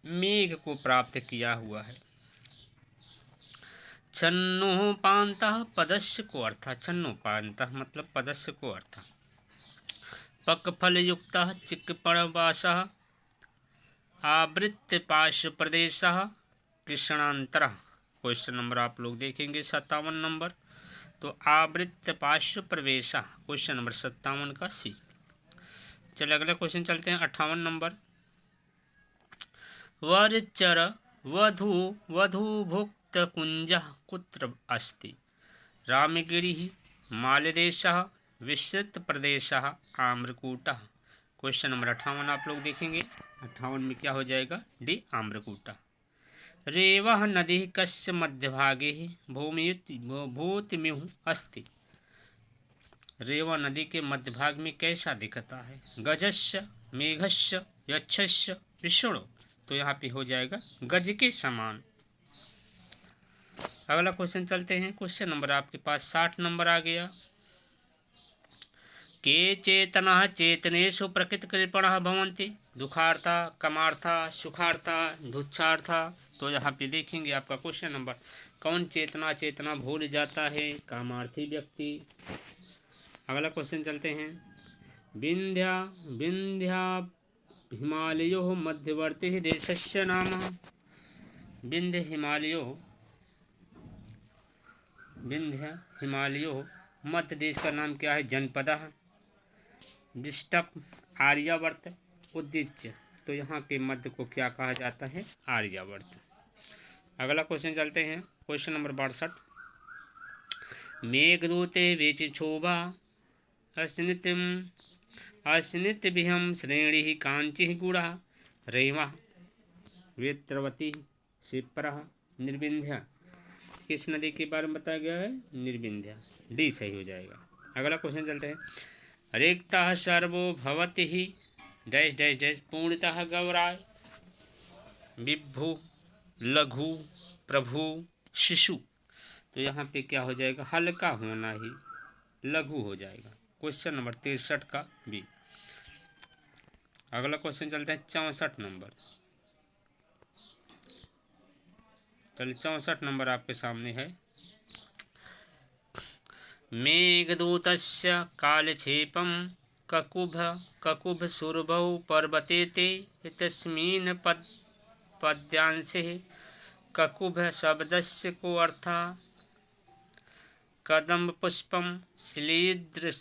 मेघ को प्राप्त किया हुआ है। छन्नो पान्तः पदस्य को अर्थ। छन्नो पान्तः मतलब पदस्य को अर्थ। पक्फलयुक्तः चिक्कपणवासः आवृत्त पाश प्रदेशः कृष्णांतरः। क्वेश्चन नंबर आप लोग देखेंगे 57 नंबर। तो आवृत्त पाश प्रवेश, क्वेश्चन नंबर 57 का सी। चलिए अगला क्वेश्चन चलते हैं 58 नंबर। वरचर वधु वधुभुक्त कुंज कुत्र अस्ति। रामगिरिः, मालदेशः, विस्तृत प्रदेशः, आम्रकूटः। क्वेश्चन नंबर 58 आप लोग देखेंगे। 58 में क्या हो जाएगा? डी आम्रकूटा। रेवः नदी कस्य मध्यभागे भूतिमिहुः अस्ति। रेवा नदी के मध्य भाग में कैसा दिखता है? गजस्य, मेघस्य, यक्षस्य, विष्णु। तो यहाँ पे हो जाएगा गज के समान। अगला क्वेश्चन चलते हैं। क्वेश्चन नंबर आपके पास 60 नंबर आ गया। के चेतनः चेतनेषु प्रकृतिकृपणः भवन्ति। दुखार्था, कमार्था, सुखार्था, दुच्छार्था। तो यहाँ पे देखेंगे आपका क्वेश्चन नंबर, कौन चेतना चेतना भूल जाता है? कामार्थी व्यक्ति। अगला क्वेश्चन चलते हैं। विंध्या विंध्या हिमालयोः मध्यवर्ती देशस्य नाम। विंध्य हिमालयोः मध्य देश का नाम क्या है? जनपदः। विष्टप आर्यावर्त उद्दिच्य। तो यहाँ के मध्य को क्या कहा जाता है? आर्यावर्त। अगला क्वेश्चन चलते हैं। Question number 62। मेघदूते वेचिक्षोभा अस्नित्यभिहं श्रेणिः कांचिः गुड़ा। रेवा, वेत्रवती, शिप्रा, निर्विंध्या। किस नदी के बारे में बताया गया है? निर्विंध्या। डी सही हो जाएगा। अगला क्वेश्चन चलते हैं। रिक्तः सर्वो भवति हि डैश डैश डैश पूर्णतः गौराय। विभु, लघु, प्रभु, शिशु। तो यहाँ पे क्या हो जाएगा? हल्का होना ही लघु हो जाएगा। क्वेश्चन नंबर 63 का बी। अगला क्वेश्चन चलते हैं 64 नंबर। चलिए 64 नंबर आपके सामने है। मेघदूतस्य कालक्षेपं ककुभ सुरभौ पर्वते ते तस्मिन् पद्यांशे ककुभ शब्दस्य को अर्थः? कदम्ब पुष्पम, शिलींध्र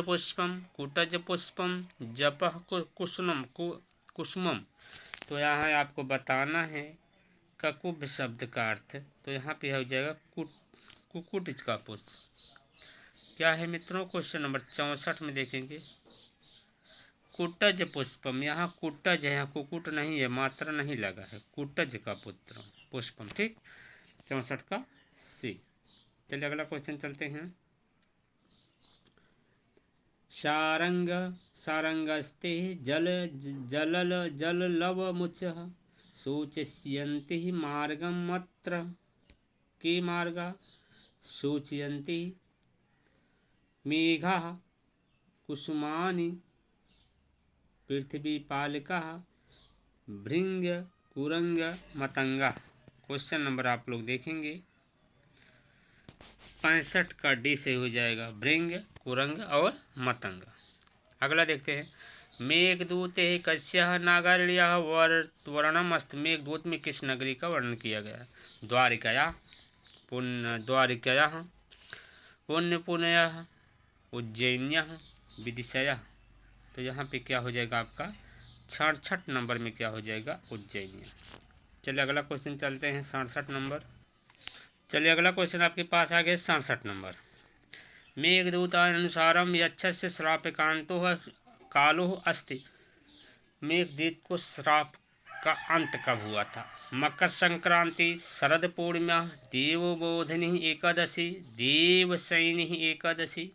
पुष्पम, कुटज पुष्पम, जपः कुसुमम। तो यहाँ आपको बताना है ककुभ शब्द का अर्थ। तो यहाँ पे हो जाएगा कुकुट का पुष्प। क्या है मित्रों? क्वेश्चन नंबर 64 में देखेंगे। कुटज पुष्पम, यहाँ कुटज है, यहाँ कुकुट नहीं है, मात्रा नहीं लगा है, कुटज का पुत्र पुष्पम। ठीक, 64 का सी। चलिए अगला क्वेश्चन चलते हैं। सारंग सारंगस्ते जललवमुचः सूचयन्ति मार्गम अत्र के मार्गा सूचयन्ति मेघाः कुसुमानि पृथ्वीपालकः भृंग कुरंग मतंगा। क्वेश्चन नंबर आप लोग देखेंगे 65 का डी से हो जाएगा, भृंग कुरंग और मतंगा। अगला देखते हैं। मेघदूत कस्यः नागर्यः वर्णनम् अस्ति। मेघदूत में किस नगरी का वर्णन किया गया है? द्वारिकया द्वारिकया पुण्यपुनयः उज्जैन्यः विदिशयः। तो यहाँ पे क्या हो जाएगा आपका 66 नंबर में क्या हो जाएगा? उज्जैनिया। चलिए अगला क्वेश्चन चलते हैं 67 नंबर। चलिए अगला क्वेश्चन आपके पास आ गया 67 नंबर। मेघदूतानुसारम यक्षस्य श्रापकांतो कालो अस्ति। मेघदूत को श्राप का अंत कब हुआ था? मकर संक्रांति, शरद पूर्णिमा, देवबोधिनी एकादशी, देवशयनी एकादशी।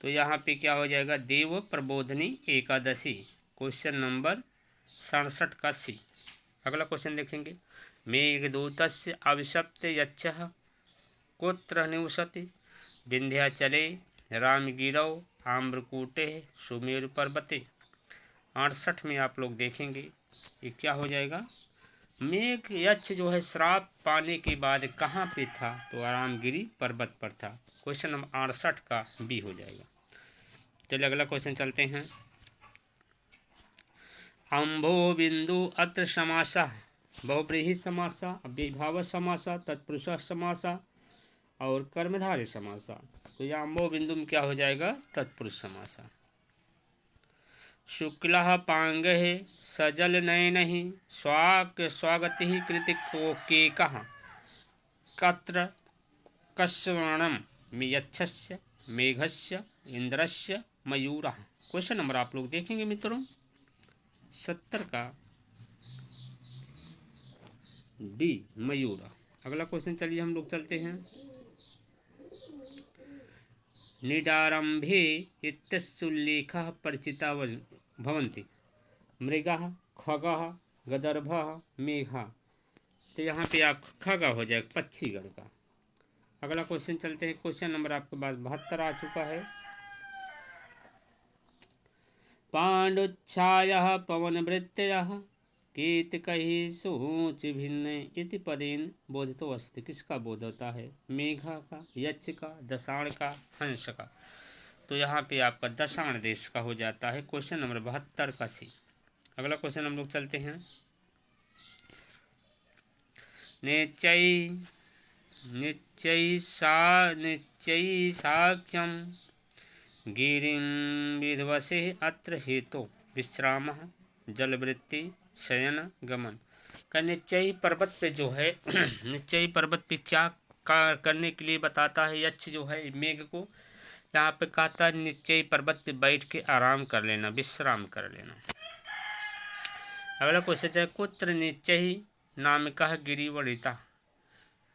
तो यहाँ पे क्या हो जाएगा? देव प्रबोधनी एकादशी। क्वेश्चन नंबर 67 का सी। अगला क्वेश्चन देखेंगे। मेघदूतस्य अभिशप्त यक्षः कुत्र निवसति? विंध्याचले, रामगिरौ, आम्रकूटे, सुमेरु पर्वते। 68 में आप लोग देखेंगे ये क्या हो जाएगा? मेघ यक्ष जो है श्राप पाने के बाद कहाँ पे था? तो रामगिरी पर्वत पर था। क्वेश्चन नंबर 68 का बी हो जाएगा। चलिए अगला क्वेश्चन चलते हैं। अम्भो बिंदु अत्र समासः बहुब्रीहि समासा, अव्ययीभाव समासा, तत्पुरुष समासा और कर्मधारय समासा। तो यह अम्भो बिंदु में क्या हो जाएगा? तत्पुरुष समासा। शुक्लः पांगः सजल नयनः स्वागतिः कृतिकेकः कत्र कस्वर्णम यक्षस्य मेघस्य इंद्रस्य मयूरः। क्वेश्चन नंबर आप लोग देखेंगे मित्रों 70 का डी मयूर। अगला क्वेश्चन चलिए हम लोग चलते हैं। निडारंभे इत्यस्युल्लेखः परिचिता भवन्ति। मृगः, खगः, गदर्भः, मेघः। तो यहाँ पे आप खगा हो जाएगा, पक्षीगण का। अगला क्वेश्चन चलते हैं। क्वेश्चन नंबर आपके पास 72 आ चुका है। पाण्डुच्छायः पवनवृत्तयः कीतकैः सूच भिन्न इति पदेन बोधितो अस्ति। किसका बोध होता है? मेघा का, यक्ष का, दशाण का, हंस का। तो यहाँ पे आपका दशाण देश का हो जाता है। क्वेश्चन नंबर 72 का सी। अगला क्वेश्चन हम लोग चलते हैं। निश्चय साक्ष्यम गिरिं विध्वसे अत्र हेतु विश्राम जलवृत्ति शयन गमन। का निश्चय पर्वत पे जो है निश्चय पर्वत पे क्या करने के लिए बताता है? यक्ष जो है मेघ को यहाँ पे कहता है निश्चय पर्वत पे बैठ के आराम कर लेना, विश्राम कर लेना। अगला क्वेश्चन है। कुत्र निश्चय नामिकः गिरिवरिता।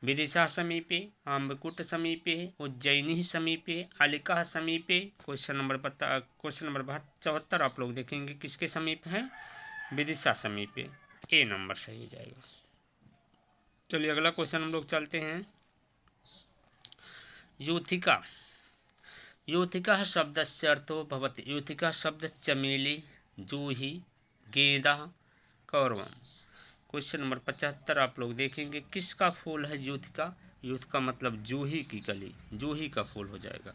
विदिशा समीपे, आम्रकूट समीपे, उज्जैनी समीपे, अलिका समीपे। क्वेश्चन नंबर 74 आप लोग देखेंगे किसके समीप है? विदिशा समीपे। ए नंबर सही हो जाएगा। चलिए अगला क्वेश्चन हम लोग चलते हैं। यूथिका। यूथिका शब्दस्य अर्थो भवति। यूथिका शब्द चमेली, जूही, गेंदा, कौरवम। क्वेश्चन नंबर 75 आप लोग देखेंगे किसका फूल है? यूथिका। यूथ का मतलब जूही की कली, जूही का फूल हो जाएगा।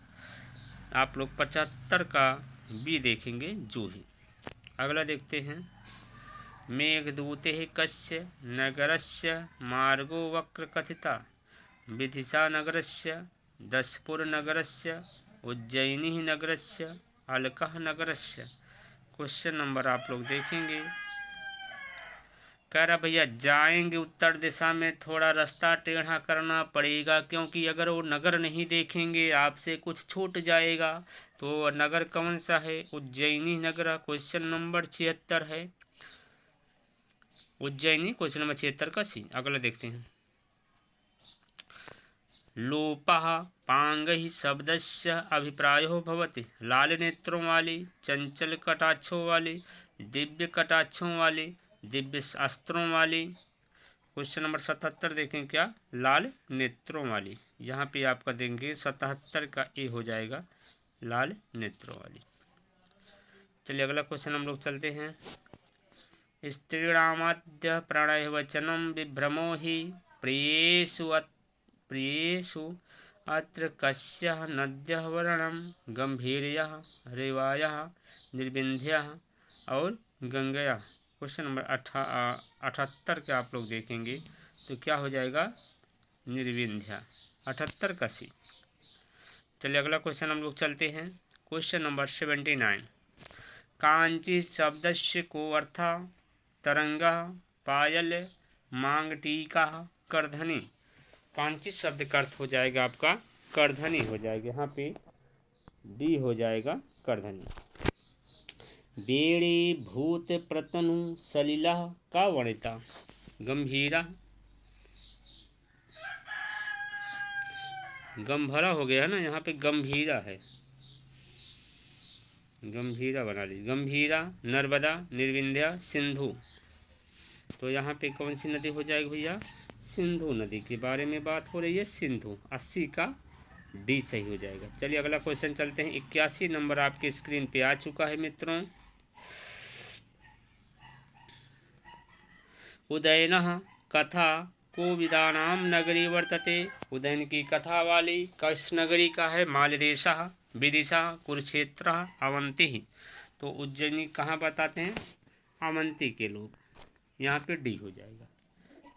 आप लोग 75 का बी देखेंगे, जूही। अगला देखते हैं। मेघदूते कस्य नगरस्य मार्गो वक्र कथिता। विदिशा नगरस्य, दशपुर नगरस्य, उज्जैनी नगरस्य, अलकः नगरस्य। क्वेश्चन नंबर आप लोग देखेंगे कह रहा भैया जाएंगे उत्तर दिशा में, थोड़ा रास्ता टेढ़ा करना पड़ेगा, क्योंकि अगर वो नगर नहीं देखेंगे आपसे कुछ छूट जाएगा। तो नगर कौन सा है? उज्जैनी नगर। क्वेश्चन नंबर 76 है उज्जैनी, क्वेश्चन नंबर 76 का सी। अगला देखते हैं। लोपः पांगहि शब्दस्य अभिप्रायो भवति। लाल नेत्रों वाली, चंचल कटाक्षों वाली, दिव्य कटाक्षों वाली, दिव्य अस्त्रों वाली। क्वेश्चन नंबर 77 देखें क्या? लाल नेत्रों वाली। यहाँ पे आपका देंगे 77 का ए हो जाएगा, लाल नेत्रों वाली। चलिए अगला क्वेश्चन हम लोग चलते हैं। स्त्रीणामाद्य प्रणय वचनम विभ्रमो हि प्रियेषु अत्र कस्यः नद्यः वर्णम गंभीर्यः रेवायः निर्विंध्यः और गंगया। क्वेश्चन नंबर 78 के आप लोग देखेंगे तो क्या हो जाएगा? निर्विंध्या। 78 का सी। चलिए अगला क्वेश्चन हम लोग चलते हैं। Question number 79। कांची शब्दस्य को अर्था तरंगः पायल मांगटीका करधनी। कांची शब्द का अर्थ हो जाएगा आपका करधनी हो जाएगा, यहाँ पे डी हो जाएगा करधनी। बेड़े भूत प्रतनु सलिला का वणिता गंभीरा, गंभरा हो गया है ना, यहाँ पे गंभीरा है, गंभीरा बना लीजिए। गंभीरा, नर्मदा, निर्विंध्या, सिंधु। तो यहाँ पे कौन सी नदी हो जाएगी भैया? सिंधु नदी के बारे में बात हो रही है, सिंधु। 80 का डी सही हो जाएगा। चलिए अगला क्वेश्चन चलते हैं। 81 नंबर आपके स्क्रीन पे आ चुका है मित्रों। उदयनः कथा को विदानाम नगरी वर्तते। उदयन की कथा वाली किस नगरी का है? मालदेशः, विदिशा, कुरुक्षेत्र, अवंती। तो उज्जैनी कहाँ बताते हैं? अवंती के लोग। यहाँ पे डी हो जाएगा।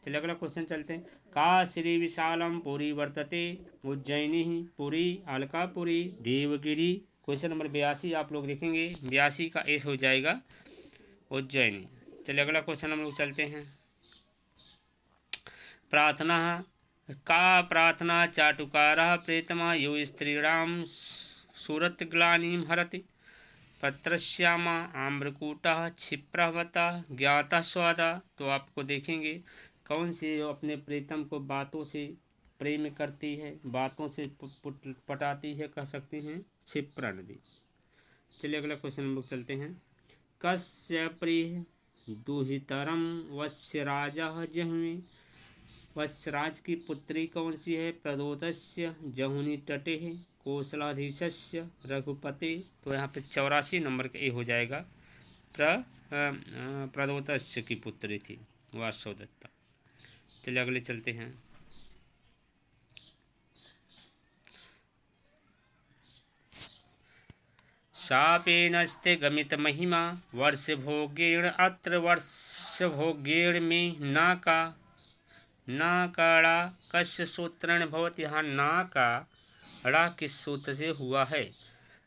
चलिए अगला क्वेश्चन चलते हैं। का श्री विशालम पुरी वर्तते। उज्जैनी, पुरी, अलकापुरी, देवगिरी। क्वेश्चन नंबर 82 आप लोग देखेंगे, 82 का एस हो जाएगा उज्जैनी। चलिए अगला क्वेश्चन हम लोग चलते हैं। प्रार्थना का प्रार्थना चाटुकारः प्रेतमा यो स्त्रीणाम सुरतग्लानिं हरति। पत्रश्यामा आम्रकूटः क्षिप्रवता ज्ञातः स्वादा। तो आपको देखेंगे कौन सी अपने प्रीतम को बातों से प्रेम करती है, बातों से पटाती है, कह सकते हैं क्षिप्रा नदी। चलिए अगला क्वेश्चन हम लोग चलते हैं। कस्य प्रिय दुहितरम वत्स्यराजः जहुनि। वत्स्यराज की पुत्री कौन सी है? प्रदोतस्य जहुनि तटे है कौशलाधीशस्य रघुपति। तो यहाँ पे 84 नंबर का ए हो जाएगा। प्रदोतस्य की पुत्री थी वासवदत्ता। चलिए अगले चलते हैं। शापेनस्ते गमित महिमा वर्ष भोगेण अत्र वर्ष भोगेण में ना काड़ा कस्य सूत्रण भवत। यहाँ ना का ड़ा किस सूत्र से हुआ है?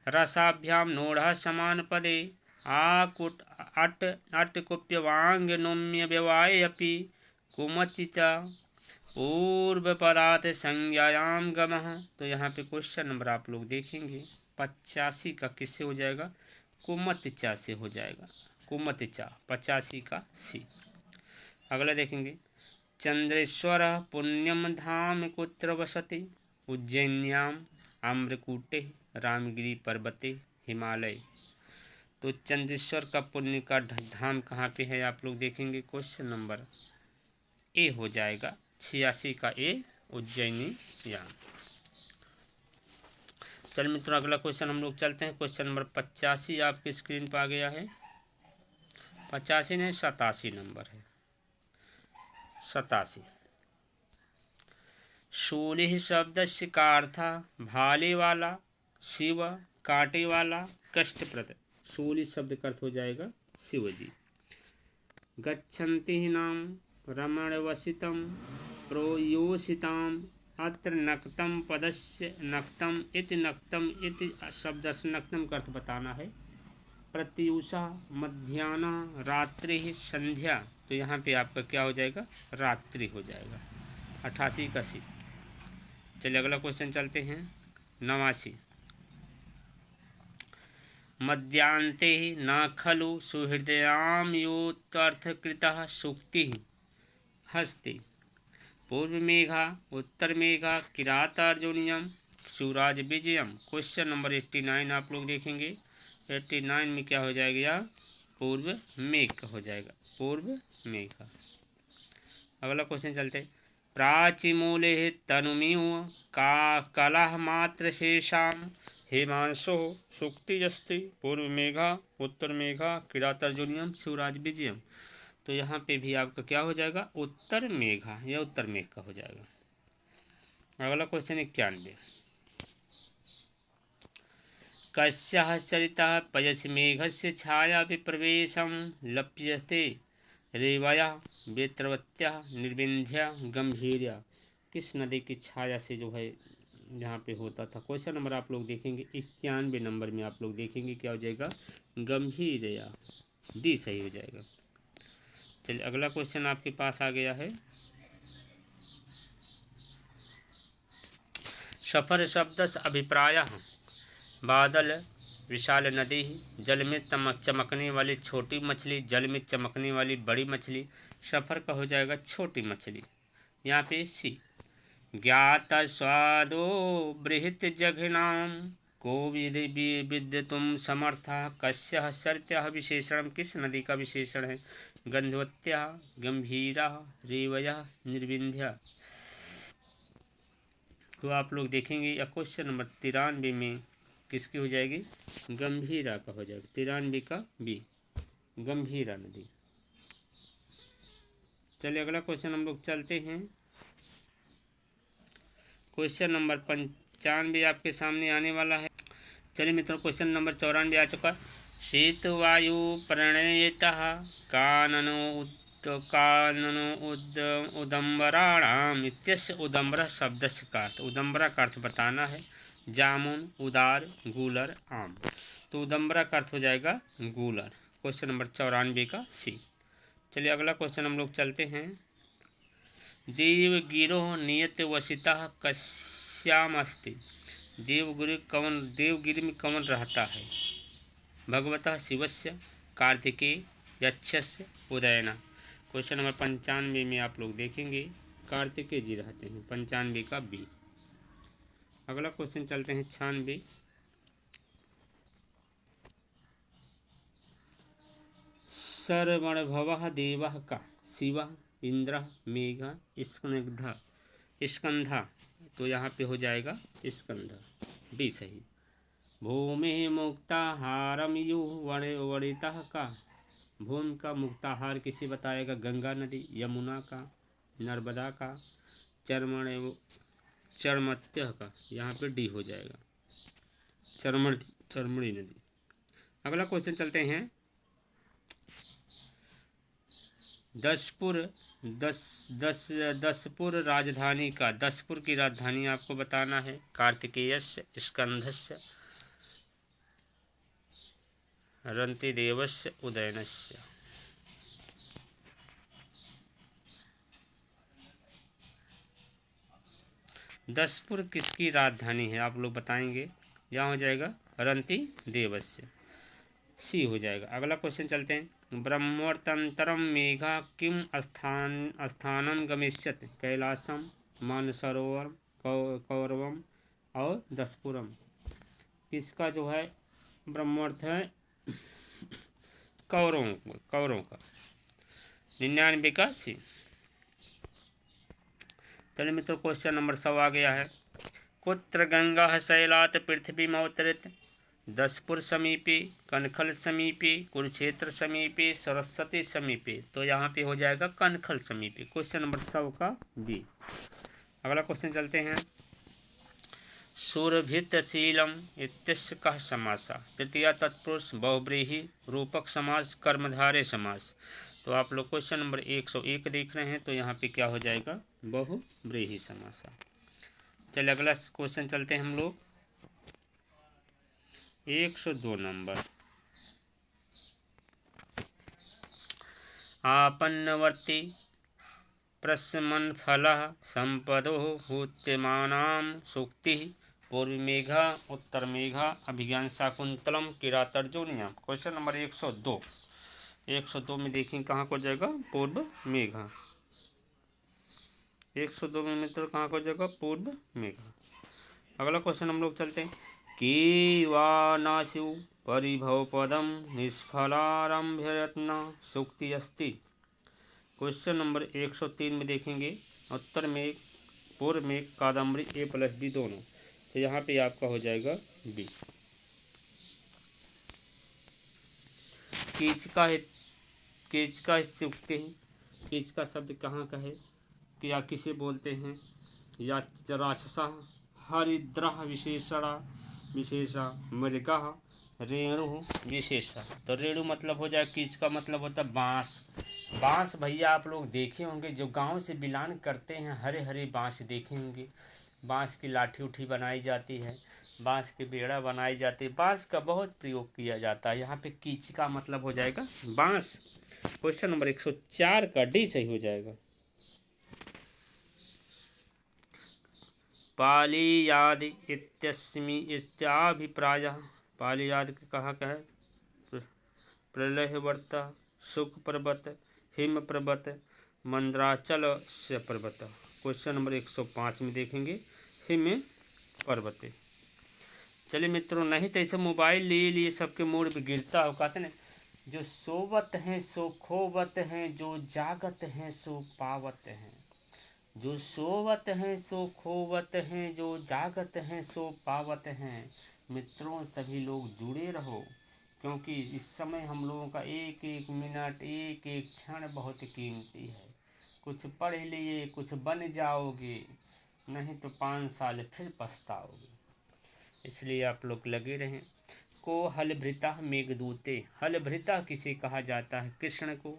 रसाभ्याम नोढ़ समान पदे आकुट अट कुप्यवांग नोम्य व्यवाय अपि कुमचिता पूर्व पदार्थ संज्ञायाम गमः। तो यहाँ पे क्वेश्चन नंबर आप लोग देखेंगे 85 का किससे हो जाएगा? कुमतिचा से हो जाएगा। कुमतिचा 85 का सी। अगला देखेंगे। चंद्रेश्वर पुण्यम धाम कुत्र वसति। उज्जैन्याम आम्रकूटे रामगिरी पर्वते हिमालय। तो चंद्रेश्वर का पुण्य का धाम कहाँ पे है आप लोग देखेंगे। क्वेश्चन नंबर ए हो जाएगा 86 का ए उज्जैनी याम। चल मित्रों अगला क्वेश्चन हम लोग चलते हैं। क्वेश्चन नंबर 85 आपकी स्क्रीन पर आ गया है। 85 नहीं 87 नंबर है। 87। शूलिः शब्दस्य का अर्थ भाले वाला, शिव कांटे वाला, कष्टप्रद। शूली शब्द का अर्थ हो जाएगा शिव जी। गच्छन्ति नाम रमणवसितं प्रोयोषिताम अत्र नक्तम पदस्य नक्तम इति शब्द नक्तम का अर्थ बताना है प्रत्यूषा, मध्याह्न, रात्रि, संध्या। तो यहाँ पे आपका क्या हो जाएगा, रात्रि हो जाएगा। 88 का सी। चलिए अगला क्वेश्चन चलते हैं। 89। मध्यांते न खलु सुहृदयां योऽर्थकृतः सूक्तिः हस्ति। पूर्व मेघा, उत्तर मेघा, किरातार्जुनीयम, सूराज विजयम। क्वेश्चन नंबर 89 आप लोग देखेंगे। 89 में क्या हो जाएगा, या पूर्व मेघ का हो जाएगा, पूर्व मेघ का। अगला क्वेश्चन चलते हैं। प्राचीमूले तनुमिव का कलह मात्र शेषाम हेमांशो सूक्तिजस्ति। पूर्व मेघा, उत्तर मेघा, किरातार्जुनीयम, सूराज विजयम। तो यहाँ पे भी आपका क्या हो जाएगा, उत्तर मेघा, या उत्तर मेघ का हो जाएगा। अगला क्वेश्चन 91। कस्याः सरितः पयसि मेघस्य छाया विप्रवेशं लप्यते रेवया वेत्रवत्या निर्विंध्या गंभीर्या। किस नदी की छाया से जो है यहाँ पे होता था। क्वेश्चन नंबर आप लोग देखेंगे 91 नंबर में आप लोग देखेंगे क्या हो जाएगा, गंभीर्या। डी सही हो जाएगा। चलिए अगला क्वेश्चन आपके पास आ गया है। सफर शब्दस्य अभिप्रायः बादल, विशाल नदी, जल में चमकने वाली छोटी मछली, जल में चमकने वाली बड़ी मछली। सफर का हो जाएगा छोटी मछली। यहाँ पे सी। ज्ञात स्वादो बृहत जघनाम को विद्युतुम समर्था कस्य सरितः विशेषण। किस नदी का विशेषण है, गंधवत्या, गंभीरा, रेवया, निर्विंध्या। तो आप लोग देखेंगे या क्वेश्चन नंबर 93 में किसकी हो जाएगी, गंभीरा का हो जाएगा। 93 का बी, गंभीरा नदी। चलिए अगला क्वेश्चन हम लोग चलते हैं। क्वेश्चन नंबर 95 आपके सामने आने वाला है। चलिए मित्रों क्वेश्चन नंबर 94 आ चुका। शीत वायु प्रणयतः काननो उदम्बराणाम इत्यस्य उदम्बर शब्द से का उदम्बरा का अर्थ बताना है। जामुन, उदार, गूलर, आम। तो उदम्बरा का अर्थ हो जाएगा गूलर। क्वेश्चन नंबर 94 का सी। चलिए अगला क्वेश्चन हम लोग चलते हैं। देवगिरो नियत वसिता कस्यामस्ति। देवगिरी में कौन रहता है, भगवतः शिवस्य, कार्तिकेय, यक्षस्य, उदयना। क्वेश्चन नंबर 95 में आप लोग देखेंगे कार्तिकेय जी रहते हैं। 95 का बी। अगला क्वेश्चन चलते हैं 96। सर्वणभवः देवः का, शिवः, इंद्रः, मेघः, स्कंधा। तो यहाँ पे हो जाएगा स्कंधा, डी सही। भूमि मुक्ताहारम यु वणितः का। भूमि का मुक्ताहार किसे बताएगा, गंगा नदी, यमुना का, नर्मदा का, चर्मत्य का। यहाँ पे डी हो जाएगा, चर्मणी नदी। अगला क्वेश्चन चलते हैं। दसपुर राजधानी का, दसपुर की राजधानी आपको बताना है। कार्तिकेयस्य, स्कंधस्य, रंतिदेवस्य, उदयनस्य। दसपुर किसकी राजधानी है आप लोग बताएंगे। यहाँ हो जाएगा रंतिदेवस्य, सी हो जाएगा। अगला क्वेश्चन चलते हैं। ब्रह्मोत्तरम मेघा किम स्थानम गमिष्यति। कैलासम, मानसरोवर, कौरवम और दसपुरम। किसका जो है ब्रह्मोर्थ है, कौरवों का। 99 का सी। चलिए मित्रों क्वेश्चन नंबर 100 आ गया है। कुत्र गंगा शैलात पृथ्वी अवतरित। दसपुर समीपे, कनखल समीपे, कुरुक्षेत्र समीपे, सरस्वती समीपे। तो यहाँ पे हो जाएगा कनखल समीपे। क्वेश्चन नंबर 100 का बी। अगला क्वेश्चन चलते हैं। सुरभितशीलम इत्यस्य कः समासः। तृतीया तत्पुरुष बहुव्रीहि रूपक समास कर्मधारय समास। तो आप लोग क्वेश्चन नंबर 101 देख रहे हैं। तो यहाँ पे क्या हो जाएगा, बहुव्रीहि समास। चलिए अगला क्वेश्चन चलते हैं हम लोग 102 नंबर। आपन्नवर्ती प्रशमन फलः संपदो भूत्यमानां सूक्तिः पूर्वमेघा उत्तरमेघा अभिज्ञान शाकुंतलम किरातर्जुनीयम। Question number 102। 102 में देखें कहाँ को जाएगा, पूर्व मेघा। 102 में मित्र कहाँ को जाएगा, पूर्व मेघा। अगला क्वेश्चन हम लोग चलते हैं। की वानाशु परिभव पदम निष्फलारंभ्य यत्न सूक्ति अस्ति। क्वेश्चन नंबर 103 में देखेंगे उत्तर मेघ पूर्व मेघ कादम्बरी A+B दोनों, तो यहाँ पे आपका हो जाएगा बी। कीचका सूक्ति है। कीचका शब्द कहाँ का है, या किसे बोलते हैं, या राक्षसा हरिद्रः विशेषा मृगा रेणु विशेषा। तो रेणु मतलब हो जाए, कीचका मतलब होता है बाँस। बाँस भैया आप लोग देखे होंगे, जो गांव से बिलोंग करते हैं, हरे हरे बाँस देखे होंगे। बाँस की लाठी उठी बनाई जाती है, बाँस के बेड़ा बनाई जाती है, बाँस का बहुत प्रयोग किया जाता है। यहाँ पे कीचका मतलब हो जाएगा बाँस। क्वेश्चन नंबर 104 का डी सही हो जाएगा। पालीयादि इत्यस्मि इत्याभिप्रायः। पालीयादि कहाँ का है, प्रलयवर्त शुक पर्वत हिम पर्वत मंद्राचल से पर्वत। क्वेश्चन नंबर 105 में देखेंगे हिम पर्वत। चलिए मित्रों, नहीं तो ऐसे मोबाइल लिए सबके मूड पे गिरता हो। कहते ना, जो सोवत हैं सो खोवत हैं, जो जागत हैं सो पावत हैं। जो सोवत हैं सो खोवत हैं, जो जागत हैं सो पावत हैं। मित्रों सभी लोग जुड़े रहो, क्योंकि इस समय हम लोगों का एक एक मिनट एक एक क्षण बहुत कीमती है। कुछ पढ़ लिए कुछ बन जाओगे, नहीं तो 5 साल फिर पछताओगे। इसलिए आप लोग लगे रहें। को हलभृता मेघदूते। हलभृता किसे कहा जाता है, कृष्ण को,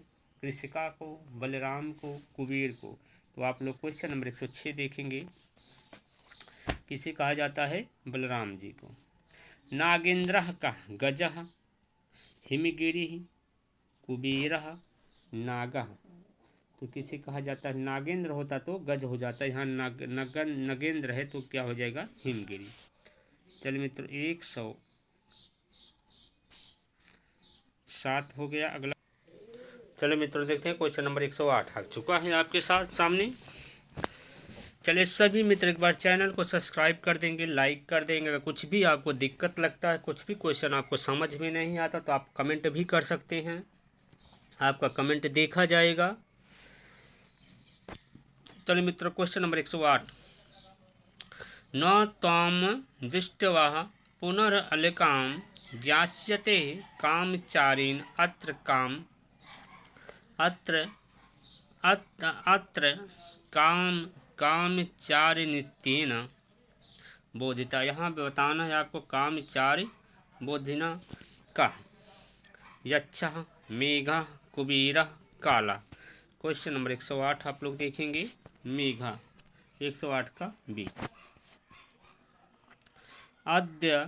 कृषिका को, बलराम को, कुबेर को। तो आप लोग क्वेश्चन नंबर 106 देखेंगे, किसे कहा जाता है, बलराम जी को। नागेंद्रः का गजः हिमगिरिः कुबेरः नागः। तो किसे कहा जाता है, नागेंद्र होता तो गज हो जाता है, यहाँ नगेंद्र है तो क्या हो जाएगा, हिमगिरी। चलिए मित्रों 107 हो गया। अगला चलिए मित्रों देखते हैं, क्वेश्चन नंबर 108 आ चुका है आपके साथ सामने। चलिए सभी मित्र एक बार चैनल को सब्सक्राइब कर देंगे, लाइक कर देंगे। अगर कुछ भी आपको दिक्कत लगता है, कुछ भी क्वेश्चन आपको समझ में नहीं आता, तो आप कमेंट भी कर सकते हैं, आपका कमेंट देखा जाएगा। चलिए मित्र क्वेश्चन नंबर 108। न त्वाम दृष्ट्वा पुनरअलिकां ज्ञास्यते कामचारीन् अत्र कामचारिनित्येन बोधिता। यहाँ पे बताना है आपको कामचारी बोधिना का। यक्षः मेघः कुबेरः काला। क्वेश्चन नंबर 108 आप लोग देखेंगे, मेघा 108 का बी। अद्य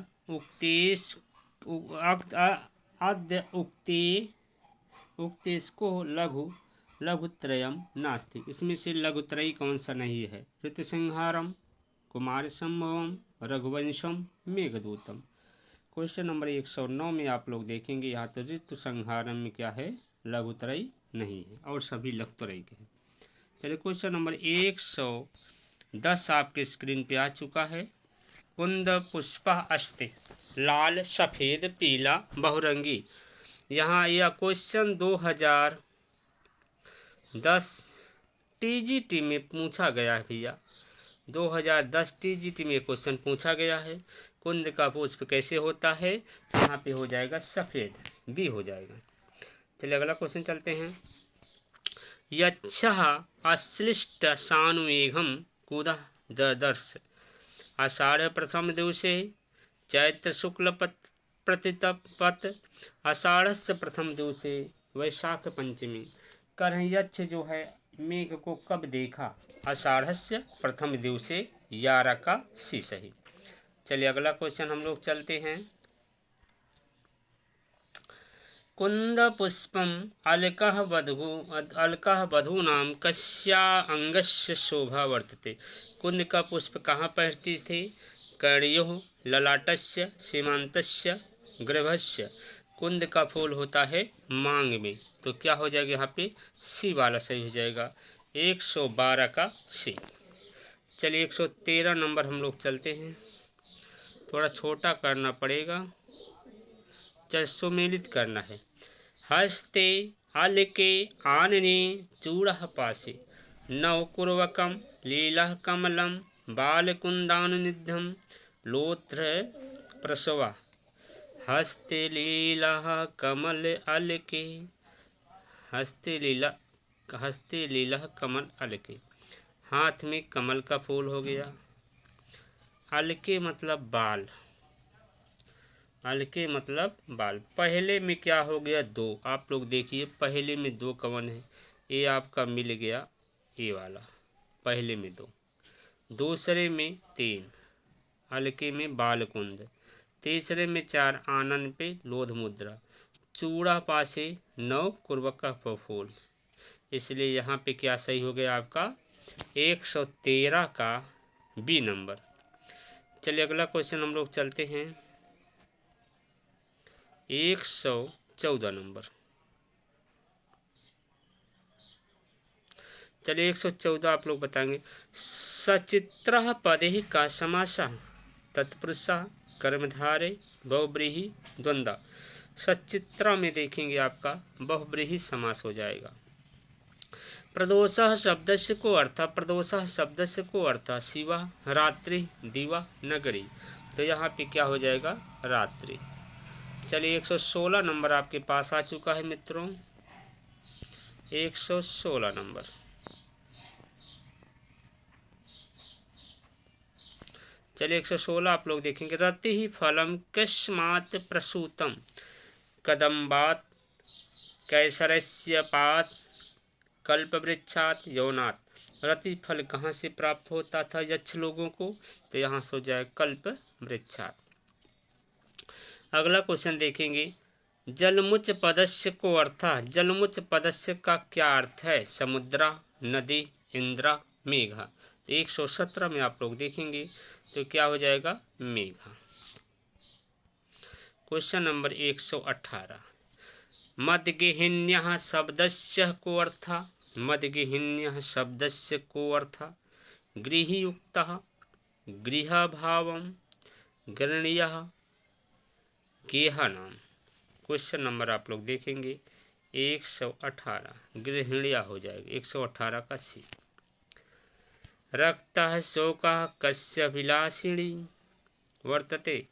उक्तेस्को लघुत्रयम नास्ति। इसमें से लघुत्रयी कौन सा नहीं है, ऋतुसंहारम, कुमारसंभवम, रघुवंशम, मेघदूतम। क्वेश्चन नंबर 109 में आप लोग देखेंगे, यहाँ तो ऋतुसंहारम में क्या है, लघुत्रयी नहीं है, और सभी लघुत्रयी के हैं। चलिए क्वेश्चन नंबर 110 आपके स्क्रीन पे आ चुका है। कुंद पुष्प अस्ति लाल सफ़ेद पीला बहुरंगी। यहाँ यह क्वेश्चन 2010 TGT में पूछा गया है भैया। 2010 TGT में क्वेश्चन पूछा गया है, कुंद का पुष्प कैसे होता है, यहाँ पे हो जाएगा सफ़ेद, बी हो जाएगा। चलिए अगला क्वेश्चन चलते हैं। यच्छः अश्लिष्ट सानुमेघम कुदः ददर्श। आषाढ़ प्रथम दिवसे चैत्र शुक्ल प्रतिपत् आषाढ़स्य प्रथम दिवसे वैशाख पंचमी। करहयच्छ जो है मेघ को कब देखा, आषाढ़स्य प्रथम दिवसे यारा का सी सही। चलिए अगला क्वेश्चन हम लोग चलते हैं। कुंद पुष्पम अलकः वधूनाम कस्या अंगस्य शोभा वर्तते। कुंद का पुष्प कहाँ पहनती थी? कर्णयोः ललाटस्य सीमांतस्य गर्भस्य। कुंद का फूल होता है मांग में। तो क्या हो जाएगा यहाँ पे? सी वाला सही हो जाएगा। 112 का सी। चलिए 113 नंबर हम लोग चलते हैं। थोड़ा छोटा करना पड़ेगा, सुमेलित करना है। हस्ते अलके आनने चूड़ः पासे नवकुर्वकं लीलः कमलं बालकुन्दानुनिधं लोत्र प्रसवा। हस्ते लीलः कमल अलके, हस्ते लीलः कमल अलके, हाथ में कमल का फूल हो गया। अलके मतलब बाल, अलके मतलब बाल। पहले में क्या हो गया? 2। आप लोग देखिए पहले में 2 कवन है? ये आपका मिल गया ये वाला, पहले में 2, दूसरे में 3, अलके में बालकुंद, तीसरे में 4 आनन पे लोध मुद्रा, चूड़ा पासे 9 कुर्वक का फूल। इसलिए यहाँ पे क्या सही हो गया आपका? 113 का बी नंबर। चलिए अगला क्वेश्चन हम लोग चलते हैं। 114 नंबर। चलिए 114 आप लोग बताएंगे। सचित्र पदे का समासा तत्पुरुषा कर्मधारे बहुब्रीहि द्वंद्व। सचित्र में देखेंगे आपका बहुब्रीहि समास हो जाएगा। प्रदोषः शब्दस्य को अर्थ, प्रदोषः शब्दस्य को अर्थ शिवा रात्रि दिवा नगरी। तो यहाँ पे क्या हो जाएगा? रात्रि। चलिए 116 नंबर आपके पास आ चुका है मित्रों। 116 नंबर। चलिए 116 आप लोग देखेंगे। रति ही फलम कस्मात् प्रसूतम कदम्बात कैसरस्य पात कल्पवृक्षात यौनात्। रति फल कहाँ से प्राप्त होता था यक्ष लोगों को? तो यहाँ से हो जाए कल्प वृक्षात। अगला क्वेश्चन देखेंगे। जलमुच पदस्य को अर्थ, जलमुच पदस्य का क्या अर्थ है? समुद्रा, नदी, इंद्रा, मेघा। तो 117 में आप लोग देखेंगे तो क्या हो जाएगा? मेघा। Question number 118। मद्गेहिन्यः शब्दस्य को अर्थ, मद्गेहिन्यः शब्दस्य को अर्थ गृहयुक्तः गृहभावं गृहणीयः गेहनाम। क्वेश्चन नंबर आप लोग देखेंगे 118, गृहणीय हो जाएगा। 118 का सी। रक्तः शोकः कस्य विलासिनी वर्तते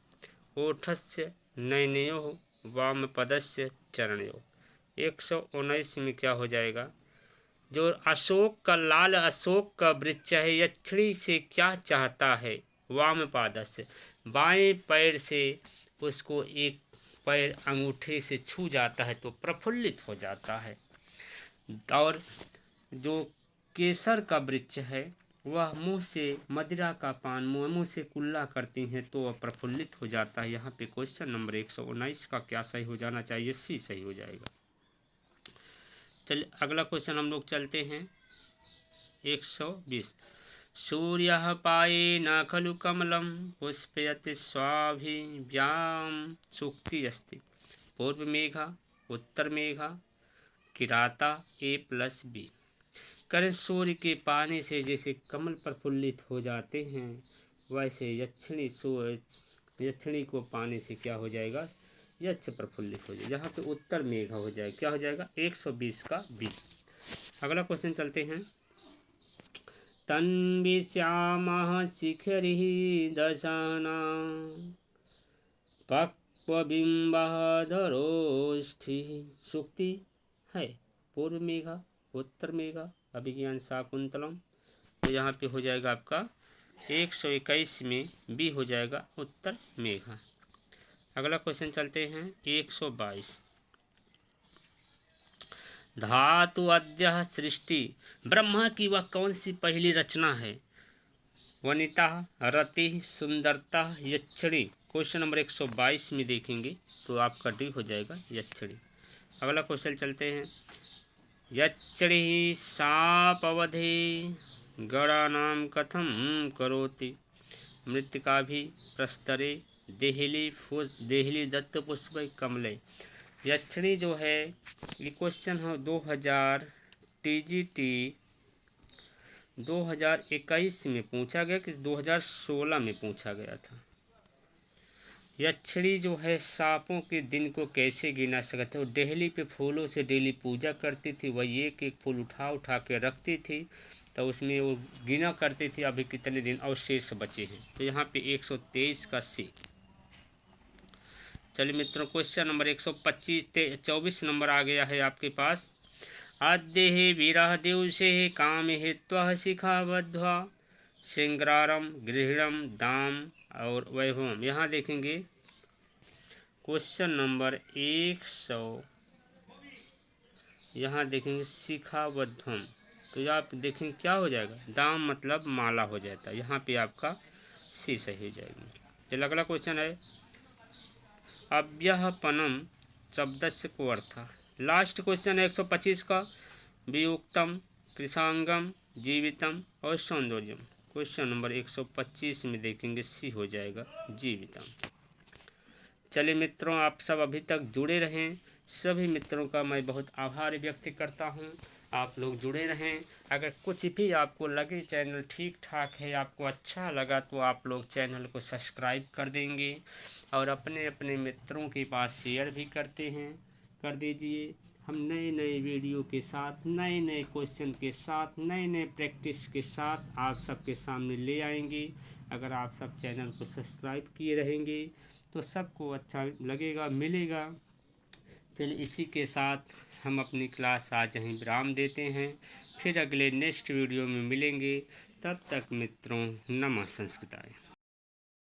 ओठस्य नयनयोः वामपदस्य चरणयोः। 119 में क्या हो जाएगा? जो अशोक का, लाल अशोक का वृक्ष है, यक्षिणी से क्या चाहता है? वामपादस्य, बाएं पैर से उसको एक पैर अंगूठे से छू जाता है तो प्रफुल्लित हो जाता है। और जो केसर का वृक्ष है वह मुंह से मदिरा का पान मुंह से कुल्ला करती हैं तो वह प्रफुल्लित हो जाता है। यहाँ पे क्वेश्चन नंबर 119 का क्या सही हो जाना चाहिए? सी सही हो जाएगा। चलिए अगला क्वेश्चन हम लोग चलते हैं। 120। सूर्यः पाये न खलु कमलं पुष्पयति स्वाभिव्याम सूक्ति अस्ति। पूर्व मेघा उत्तर मेघा किराता A+B। करें सूर्य के पानी से जैसे कमल प्रफुल्लित हो जाते हैं वैसे यक्षिणी को पानी से क्या हो जाएगा? यक्ष प्रफुल्लित हो जाएगा। यहाँ पे उत्तर मेघा हो जाएगा। क्या हो जाएगा? 120 का बी। अगला क्वेश्चन चलते हैं। तन्विश्यामः शिखरिः दशना पक्वबिम्बः धरोष्ठिः सूक्ति है। पूर्व मेघा उत्तर मेघा अभिज्ञान शाकुंतलम। तो यहाँ पे हो जाएगा आपका 121 में बी हो जाएगा उत्तर मेघा। अगला क्वेश्चन चलते हैं 122। धातु अद्य सृष्टि ब्रह्मा की वह कौन सी पहली रचना है? वनिता, रति, सुंदरता, यक्षिणी। क्वेश्चन नंबर 122 में देखेंगे तो आपका डी हो जाएगा यक्षिणी। अगला क्वेश्चन चलते हैं। यच्चढ़ि सापवधे गणानां कथं करोति मृत्तिकाभि प्रस्तरे देहली दत्त पुष्प कमले। यक्षिणी जो है ये क्वेश्चन है 2000 TGT 2021 में पूछा गया कि 2016 में पूछा गया था। यक्षिणी जो है सांपों के दिन को कैसे गिना सकते हो। डेहली पे फूलों से डेली पूजा करती थी, वही एक एक फूल उठा उठा के रखती थी, तो उसमें वो गिना करती थी अभी कितने दिन और शेष बचे हैं। तो यहाँ पे 123 का सी। चलिए मित्रों क्वेश्चन नंबर 124 नंबर आ गया है आपके पास। आद्य वीरा दिवसे काम हेत्वा शिखा बद्ध्वा सिंग्रारम गृहिणम दाम और वैभवम। यहाँ देखेंगे क्वेश्चन नंबर 100, यहाँ देखेंगे शिखाबद्धम, तो आप देखेंगे क्या हो जाएगा, दाम मतलब माला हो जाता है। यहाँ पे आपका सी सही हो जाएगी। चलिए अगला क्वेश्चन है। अव्यहपनम शब्दस्य को अर्थ। लास्ट क्वेश्चन है 125 का। वियुक्तम कृषांगम जीवितम और सौंदर्यम। क्वेश्चन नंबर 125 में देखेंगे सी हो जाएगा जीवितम। चलिए मित्रों आप सब अभी तक जुड़े रहें। सभी मित्रों का मैं बहुत आभार व्यक्त करता हूं। आप लोग जुड़े रहें। अगर कुछ भी आपको लगे चैनल ठीक ठाक है, आपको अच्छा लगा, तो आप लोग चैनल को सब्सक्राइब कर देंगे और अपने अपने मित्रों के पास शेयर भी कर दीजिए। हम नए नए वीडियो के साथ, नए नए क्वेश्चन के साथ, नए नए प्रैक्टिस के साथ आप सबके सामने ले आएंगे। अगर आप सब चैनल को सब्सक्राइब किए रहेंगे तो सबको अच्छा लगेगा, मिलेगा। चलिए इसी के साथ हम अपनी क्लास आज यहीं विराम देते हैं। फिर अगले नेक्स्ट वीडियो में मिलेंगे। तब तक मित्रों नमः संस्कृताय।